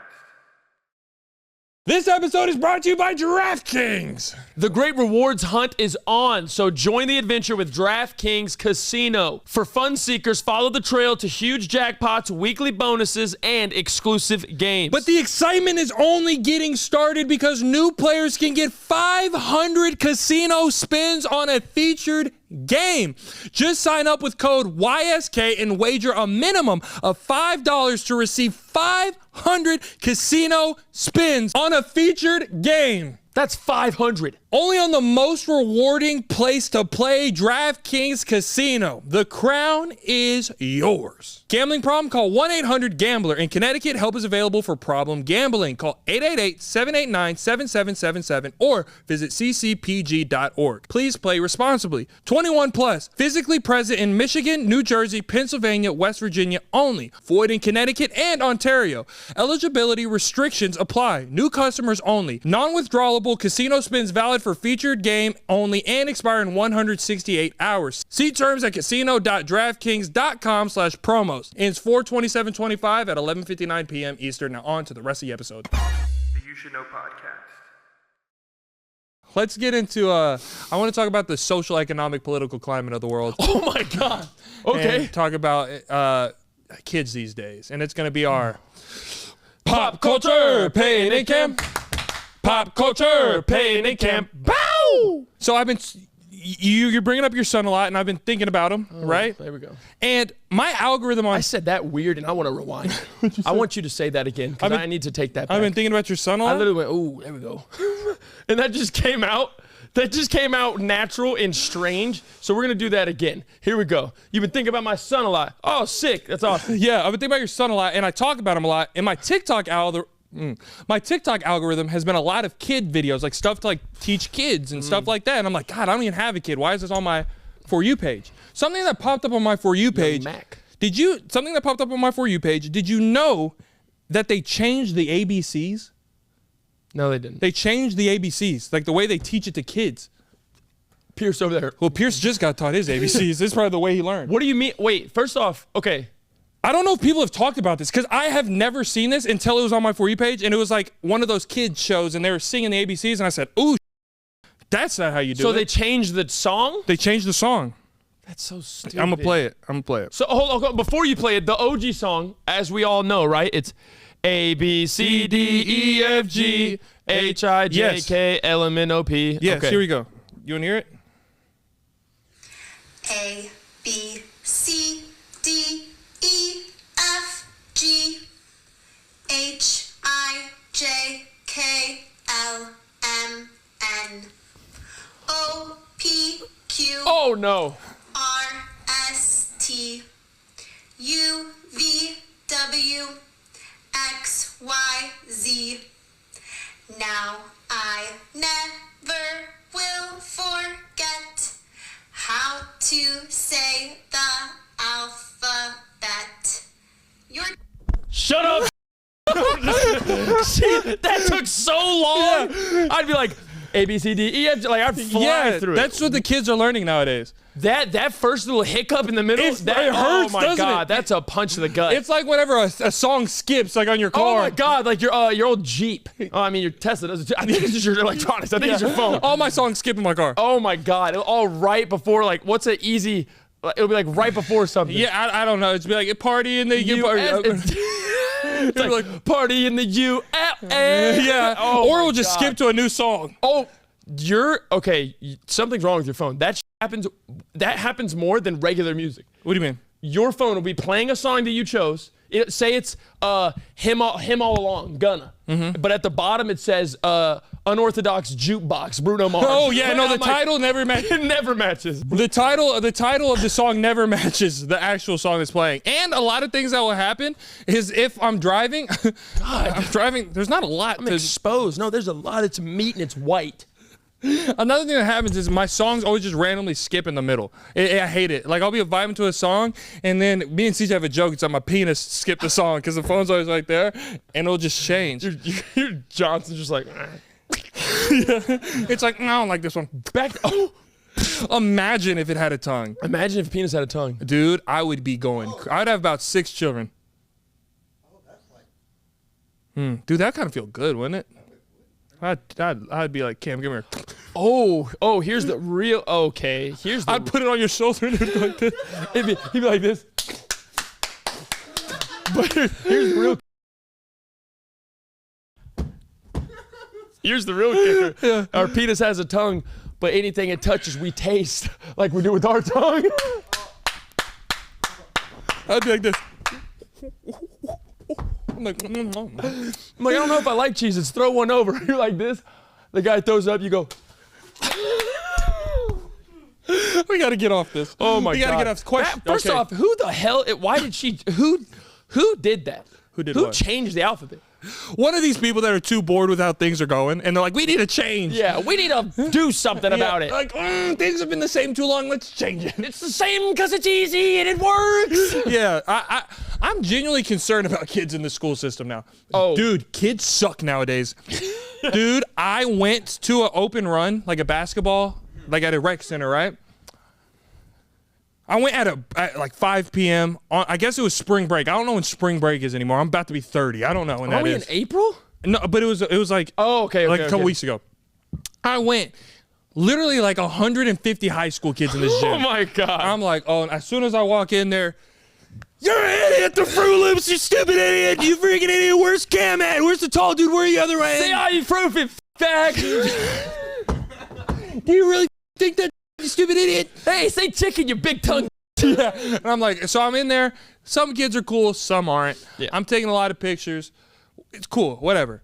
This episode is brought to you by DraftKings. The great rewards hunt is on, so join the adventure with DraftKings Casino. For fun seekers, follow the trail to huge jackpots, weekly bonuses, and exclusive games. But the excitement is only getting started because new players can get 500 casino spins on a featured game. Just sign up with code YSK and wager a minimum of $5 to receive 500 casino spins on a featured game. That's 500. Only on the most rewarding place to play, DraftKings Casino. The crown is yours. Gambling problem? Call 1-800-GAMBLER. In Connecticut, help is available for problem gambling. Call 888-789-7777 or visit ccpg.org. Please play responsibly. 21 plus. Physically present in Michigan, New Jersey, Pennsylvania, West Virginia only. Void in Connecticut and Ontario. Eligibility restrictions apply. New customers only. Non-withdrawable casino spins valid for featured game only and expire in 168 hours. See terms at casino.draftkings.com/promos. Ends 4/27/25 at 11:59 p.m. Eastern. Now on to the rest of the episode. The You Should Know podcast. Let's get into, I want to talk about the social, economic, political climate of the world. Oh my God. Okay. And talk about kids these days. And it's going to be our Pop Culture Picnic Camp. Pop Culture Picnic Camp. Bow! So I've been, you're bringing up your son a lot, and I've been thinking about him, right? There we go. And my algorithm on... I said that weird, and I want to rewind. I want you to say that again, because I need to take that back. I've been thinking about your son a lot. I literally went, ooh, there we go. And that just came out. That just came out natural and strange. So we're going to do that again. Here we go. You've been thinking about my son a lot. Oh, sick. That's awesome. Yeah, I've been thinking about your son a lot, and I talk about him a lot. And my TikTok algorithm has been a lot of kid videos, like stuff to like teach kids and stuff like that. And I'm like, God, I don't even have a kid. Why is this on my For You page? Something that popped up on my For You page. Something that popped up on my For You page, did you know that they changed the ABCs? No, they didn't. They changed the ABCs, like the way they teach it to kids. Pierce over there. Well, Pierce just got taught his ABCs. This is probably the way he learned. What do you mean? Wait, first off, okay. I don't know if people have talked about this because I have never seen this until it was on my For You page, and it was like one of those kids shows, and they were singing the ABCs, and I said, ooh, that's not how you do it. So they changed the song? They changed the song. That's so stupid. I'm gonna play it. So hold on, before you play it, the OG song, as we all know, right? It's A B C D E F G H I J K L M N O P. Yes, Okay. here we go. You wanna hear it? A, B, C, D, E, F, G, H, I, J, K, L, M, N, O, P, Q, Oh no. R, S, T, U, V, W, X, Y, Z. Now I never will forget how to say the alphabet. You're Shut up. See, that took so long. I'd be like, A, B, C, D, E, F, G. Like, I'd fly through that's what the kids are learning nowadays. That first little hiccup in the middle, It that hurts, oh my doesn't God, it? that's a punch to the gut. It's like whenever a song skips, like on your car. Oh my God, like your old Jeep. Oh, I mean, your Tesla does it too. I think it's just your electronics. I think it's your phone. All my songs skip in my car. Oh my God, all right before, like, what's an easy, it'll be like right before something. Yeah, I don't know. It's be like party in the It's like party in the U.S. yeah, Oh or my we'll just God. skip to a new song. Oh, okay. Something's wrong with your phone. That happens more than regular music. What do you mean? Your phone will be playing a song that you chose. Say it's him all along, Gunna. But at the bottom it says unorthodox jukebox, Bruno Mars. Oh yeah, no, I'm the like, title never matches. It never matches. The title of the song never matches the actual song that's playing. And a lot of things that will happen is if I'm driving, there's not a lot I'm to exposed. No, there's a lot. It's meat and it's white. Another thing that happens is my songs always just randomly skip in the middle. I hate it. Like I'll be vibing to a song, and then me and CJ have a joke. It's on my penis skip the song because the phone's always right there, and it'll just change. Your Johnson's just like. It's like no, I don't like this one. Imagine if it had a tongue, Imagine if penis had a tongue. dude. I would be going. I'd have about 6 children. Dude, that kind of feel good, wouldn't it? I'd be like, Cam, come here. Oh, here's the real. Okay, here's the. I'd put it on your shoulder and it'd be like this. He'd be like this. But here's the real. Here's the real kicker. Yeah. Our penis has a tongue, but anything it touches, we taste like we do with our tongue. I'd be like this. I'm like, I'm like, I don't know if I like cheeses. Throw one over. You're like this. The guy throws it up. You go. we gotta get off this. Oh my God. We gotta get off this question. First Okay. off, who the hell? Why did she? Who did that? Who did Who what? changed the alphabet? One of these people that are too bored with how things are going, and they're like, we need to change. Yeah, we need to do something about it. Like, things have been the same too long. Let's change it. It's the same because it's easy and it works. Yeah, I'm genuinely concerned about kids in the school system now. Oh. Dude, kids suck nowadays. Dude, I went to an open run, like a basketball, like at a rec center, right? I went at like 5 p.m. I guess it was spring break. I don't know when spring break is anymore. I'm about to be 30. I don't know when Are that we is. in April? No, but it was like Okay, like a couple okay. weeks ago. I went literally like 150 high school kids in this gym. Oh my God. I'm like, oh, and as soon as I walk in there, you're an idiot, the Fruit Loops, you stupid idiot, you freaking idiot, where's Cam at? Where's the tall dude, where are you other end? Say ibuprofen, fag. Do you really think that, you stupid idiot? Hey, say chicken, you big tongue. Yeah, and I'm like, so I'm in there, some kids are cool, some aren't. Yeah. I'm taking a lot of pictures, it's cool, whatever.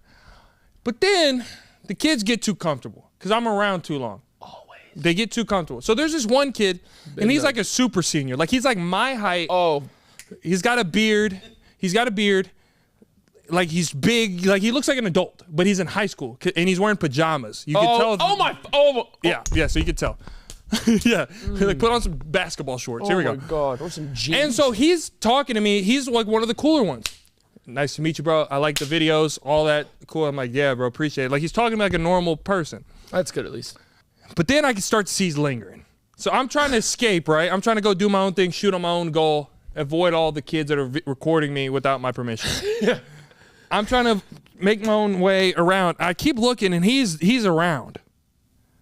But then, the kids get too comfortable, because I'm around too long. Always. They get too comfortable. So there's this one kid, and he's like a super senior. Like, he's like my height. Oh. He's got a beard. Like, he's big. Like, he looks like an adult, but he's in high school, and he's wearing pajamas. You can tell. Yeah, so you could tell. Yeah, like put on some basketball shorts. Here we go. Oh my God, or some jeans. And so he's talking to me. He's like one of the cooler ones. Nice to meet you, bro. I like the videos, all that. Cool. I'm like, yeah, bro, appreciate it. Like, he's talking like a normal person. That's good at least. But then I can start to see he's lingering. So I'm trying to escape, right? I'm trying to go do my own thing, shoot on my own goal, avoid all the kids that are recording me without my permission. Yeah. I'm trying to make my own way around. I keep looking, and he's around.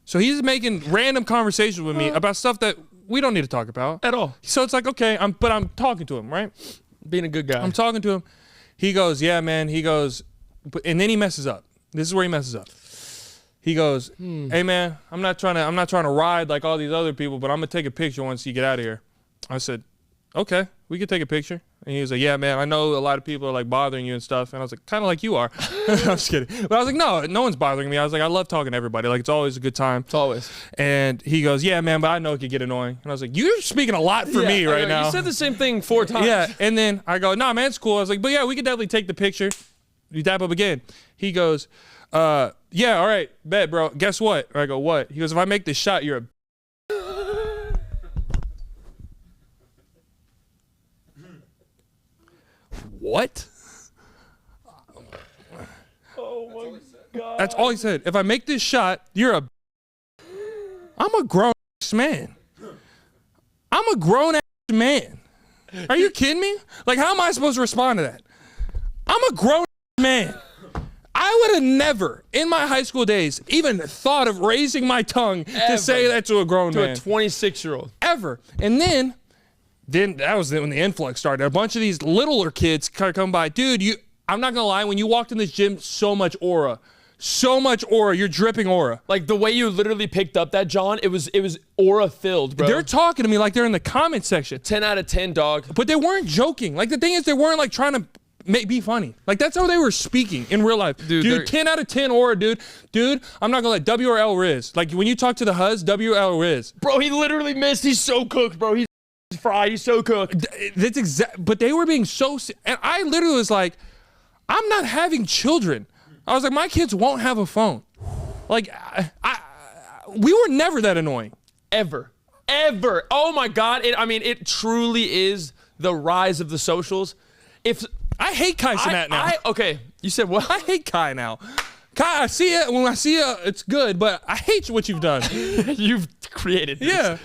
So he's making random conversations with me about stuff that we don't need to talk about At all. So it's like, okay, but I'm talking to him, right? Being a good guy. I'm talking to him. He goes, yeah, man. He goes, and then he messes up. This is where he messes up. He goes, hey man, I'm not trying to ride like all these other people, but I'm gonna take a picture once you get out of here. I said, okay, we could take a picture. And he was like, yeah, man, I know a lot of people are like bothering you and stuff. And I was like, kind of like you are. I'm just kidding. But I was like, no one's bothering me. I was like, I love talking to everybody. Like, it's always a good time. It's always. And he goes, yeah, man, but I know it could get annoying. And I was like, you're speaking a lot for me right now. You said the same thing 4 times. Yeah. And then I go, nah, man, it's cool. I was like, but yeah, we could definitely take the picture. You dap up again. He goes, yeah, all right, bet, bro. Guess what? I go, what? He goes, if I make this shot, you're a what? Oh my God. That's all he said. If I make this shot, you're a I'm a grown ass man. I'm a grown ass man. Are you kidding me? Like, how am I supposed to respond to that? I'm a grown ass man. I would have never, in my high school days, even thought of raising my tongue to say that to a grown man. To a 26-year-old. Ever. And then that was when the influx started. A bunch of these littler kids come by. Dude, I'm not gonna lie, when you walked in this gym, so much aura. So much aura. You're dripping aura. Like, the way you literally picked up that, John, it was aura-filled, bro. They're talking to me like they're in the comment section. 10 out of 10, dog. But they weren't joking. Like, the thing is, they weren't like trying to be funny. Like, that's how they were speaking in real life. Dude, 10 out of 10 aura, dude. Dude, I'm not gonna let W or L Riz. Like, when you talk to the Huz, W or L Riz. Bro, he literally missed. He's so cooked, bro. He's fried. He's so cooked. That's exact. But they were being so. And I literally was like, I'm not having children. I was like, my kids won't have a phone. Like, we were never that annoying. Ever. Oh my God. It truly is the rise of the socials. I hate Kai Cenat now. Okay, you said what? I hate Kai now. Kai, I see it. When I see it, it's good, but I hate what you've done. You've created this. Yeah.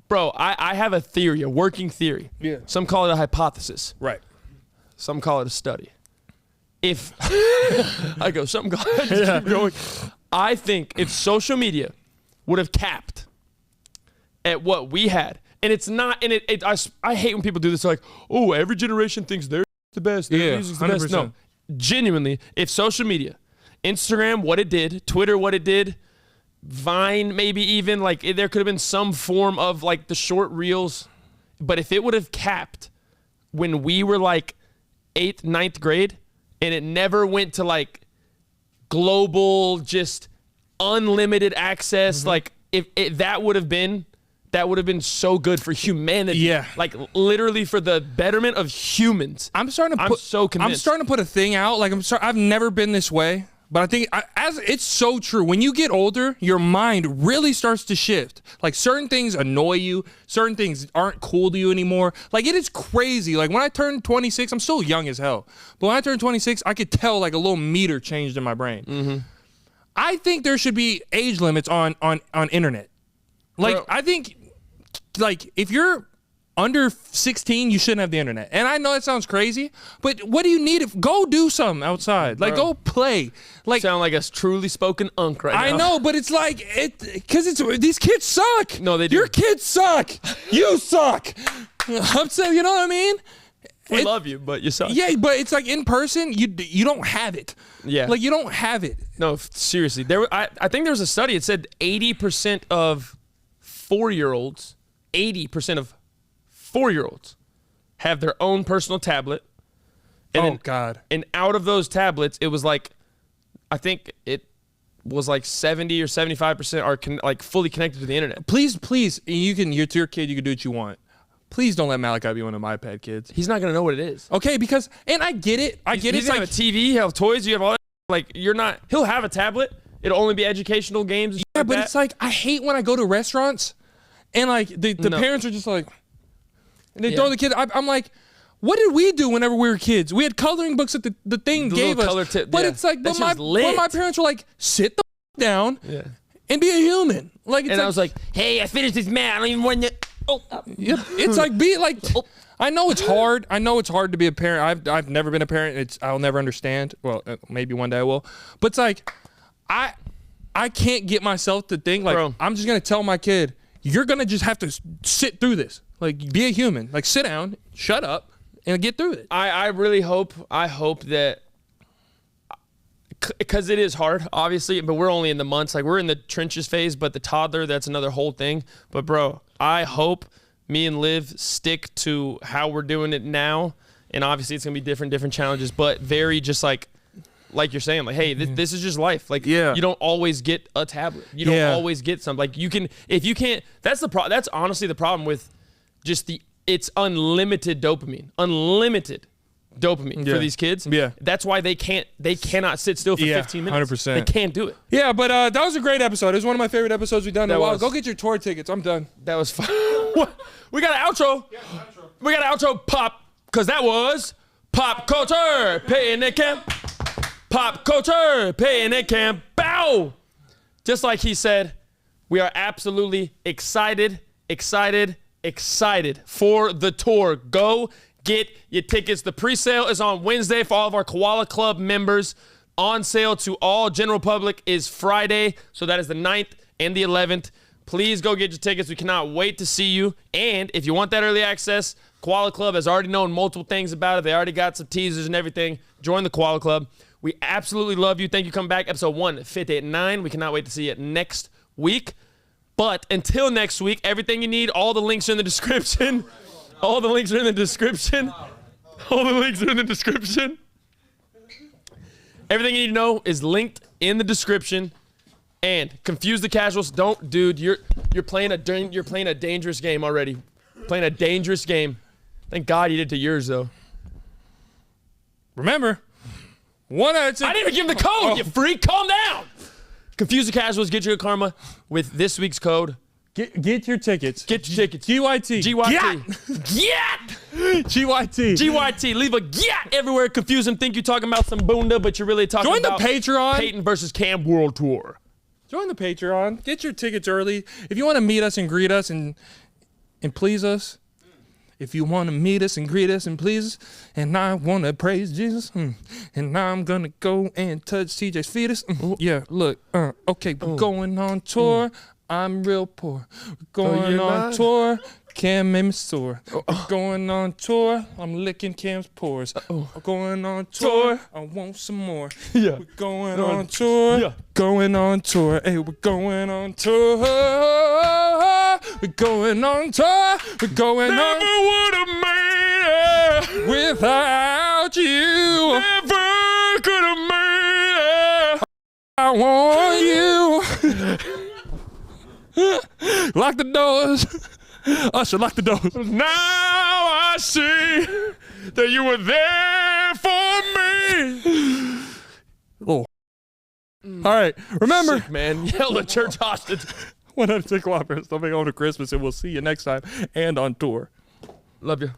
Bro, I have a theory, a working theory. Yeah. Some call it a hypothesis. Right. Some call it a study. Some call it keep going. I think if social media would have capped at what we had, and it's not, and I hate when people do this, like, oh, every generation thinks they're the best. Their music's the best. No, genuinely, if social media, Instagram, what it did, Twitter, what it did, Vine, maybe even, like, there could have been some form of, like, the short reels, but if it would have capped when we were, like, 8th, 9th grade, and it never went to, like, global, just unlimited access, like, if that would have been so good for humanity. Yeah. Like, literally for the betterment of humans. I'm so convinced. I'm starting to put a thing out. Like, I've never been this way, but I think it's so true. When you get older, your mind really starts to shift. Like, certain things annoy you. Certain things aren't cool to you anymore. Like, it is crazy. Like, when I turned 26, I'm still young as hell. But when I turned 26, I could tell, like, a little meter changed in my brain. I think there should be age limits on internet. Like, Bro. I think, like, if you're under 16, you shouldn't have the internet. And I know that sounds crazy, but what do you need? Go do something outside. Like, go play. Like, Sound like a truly spoken unk right now. I know, but it's like, because these kids suck. No, they do. Your kids suck. You suck. I'm saying, you know what I mean? We love you, but you suck. Yeah, but it's like in person, you don't have it. Yeah. Like, you don't have it. No, seriously. I think there was a study. It said 80% of 4-year-olds, 80% of 4-year-olds have their own personal tablet. And God. And out of those tablets, it was like, I think it was like 70 or 75% are like fully connected to the internet. Please, you're your kid, you can do what you want. Please don't let Malachi be one of my iPad kids. He's not going to know what it is. Okay, because, and I get it. He's going to have a TV, he'll have toys, you have all that. Like, he'll have a tablet. It'll only be educational games. Yeah, but it's like, I hate when I go to restaurants and like the parents are just like, and they throw the kid. I'm like, what did we do whenever we were kids? We had coloring books that the thing gave us. But it's like, but my parents were like, sit the down and be a human. Like, it's and I was like, hey, I finished this math. I don't even want to. It's like, be like, I know it's hard. I know it's hard to be a parent. I've never been a parent. I'll never understand. Well, maybe one day I will. But it's like, I can't get myself to think like, Bro. I'm just gonna tell my kid, you're gonna just have to sit through this. Like, be a human. Like, sit down, shut up, and get through it. I really hope that, because it is hard, obviously, but we're only in the months. Like, we're in the trenches phase, but the toddler, that's another whole thing. But, bro, I hope me and Liv stick to how we're doing it now. And obviously, it's going to be different challenges, but very just like you're saying, like, hey, this is just life. Like, you don't always get a tablet. You don't always get something. Like, you can, if you can't, that's honestly the problem with just it's unlimited dopamine. Unlimited dopamine for these kids. Yeah. That's why they cannot sit still for 15 minutes. 100%. They can't do it. Yeah, but that was a great episode. It was one of my favorite episodes we've done in a while. was. Go get your tour tickets. I'm done. That was fun. We got an outro. We got an outro pop, because that was Pop Culture. Pay in the camp. Pop Culture. Pay in the camp. Bow. Just like he said, we are absolutely excited for the tour. Go get your tickets. The pre-sale is on Wednesday for all of our Koala Club members. On sale to all general public is Friday. So that is the 9th and the 11th. Please go get your tickets. We cannot wait to see you. And if you want that early access, Koala Club has already known multiple things about it. They already got some teasers and everything. Join the Koala Club. We absolutely love you. Thank you for coming back. Episode 159. We cannot wait to see you next week. But until next week, everything you need, all the links are in the description. All the links are in the description. All the links are in the description. Everything you need to know is linked in the description. And confuse the casuals. Don't, dude. You're playing a dangerous game already. Playing a dangerous game. Thank God you did to yours though. Remember, 1 out of 10. I didn't even give him the code. You freak. Calm down. Confuse the casuals. Get your karma with this week's code. Get your tickets. Get your tickets. GYT. GYT. GYT. Leave a GYAT everywhere. Confuse them. Think you're talking about some boonda, but you're really talking about Join the Patreon. Peyton versus Cam World Tour. Join the Patreon. Get your tickets early. If you want to meet us and greet us and please us. If you want to meet us and greet us and please us. And I want to praise Jesus. And now I'm going to go and touch TJ's fetus. Yeah, look. Okay, we're going on tour. I'm real poor. We're going on tour. Cam made me sore. We're going on tour. I'm licking Cam's pores. We're going on tour. I want some more. Yeah. We're going on tour. Yeah. Going on tour. Hey, we're going on tour. We're going on tour. We're going on. Never would have made it without you. Never could have made it. I want you. Lock the doors. Usher, lock the doors. Now I see that you were there for me. Oh. All right. Remember, Sick, man. Yell at church hostage. 100 cooperative. Don't make it home to Christmas, and we'll see you next time and on tour. Love you.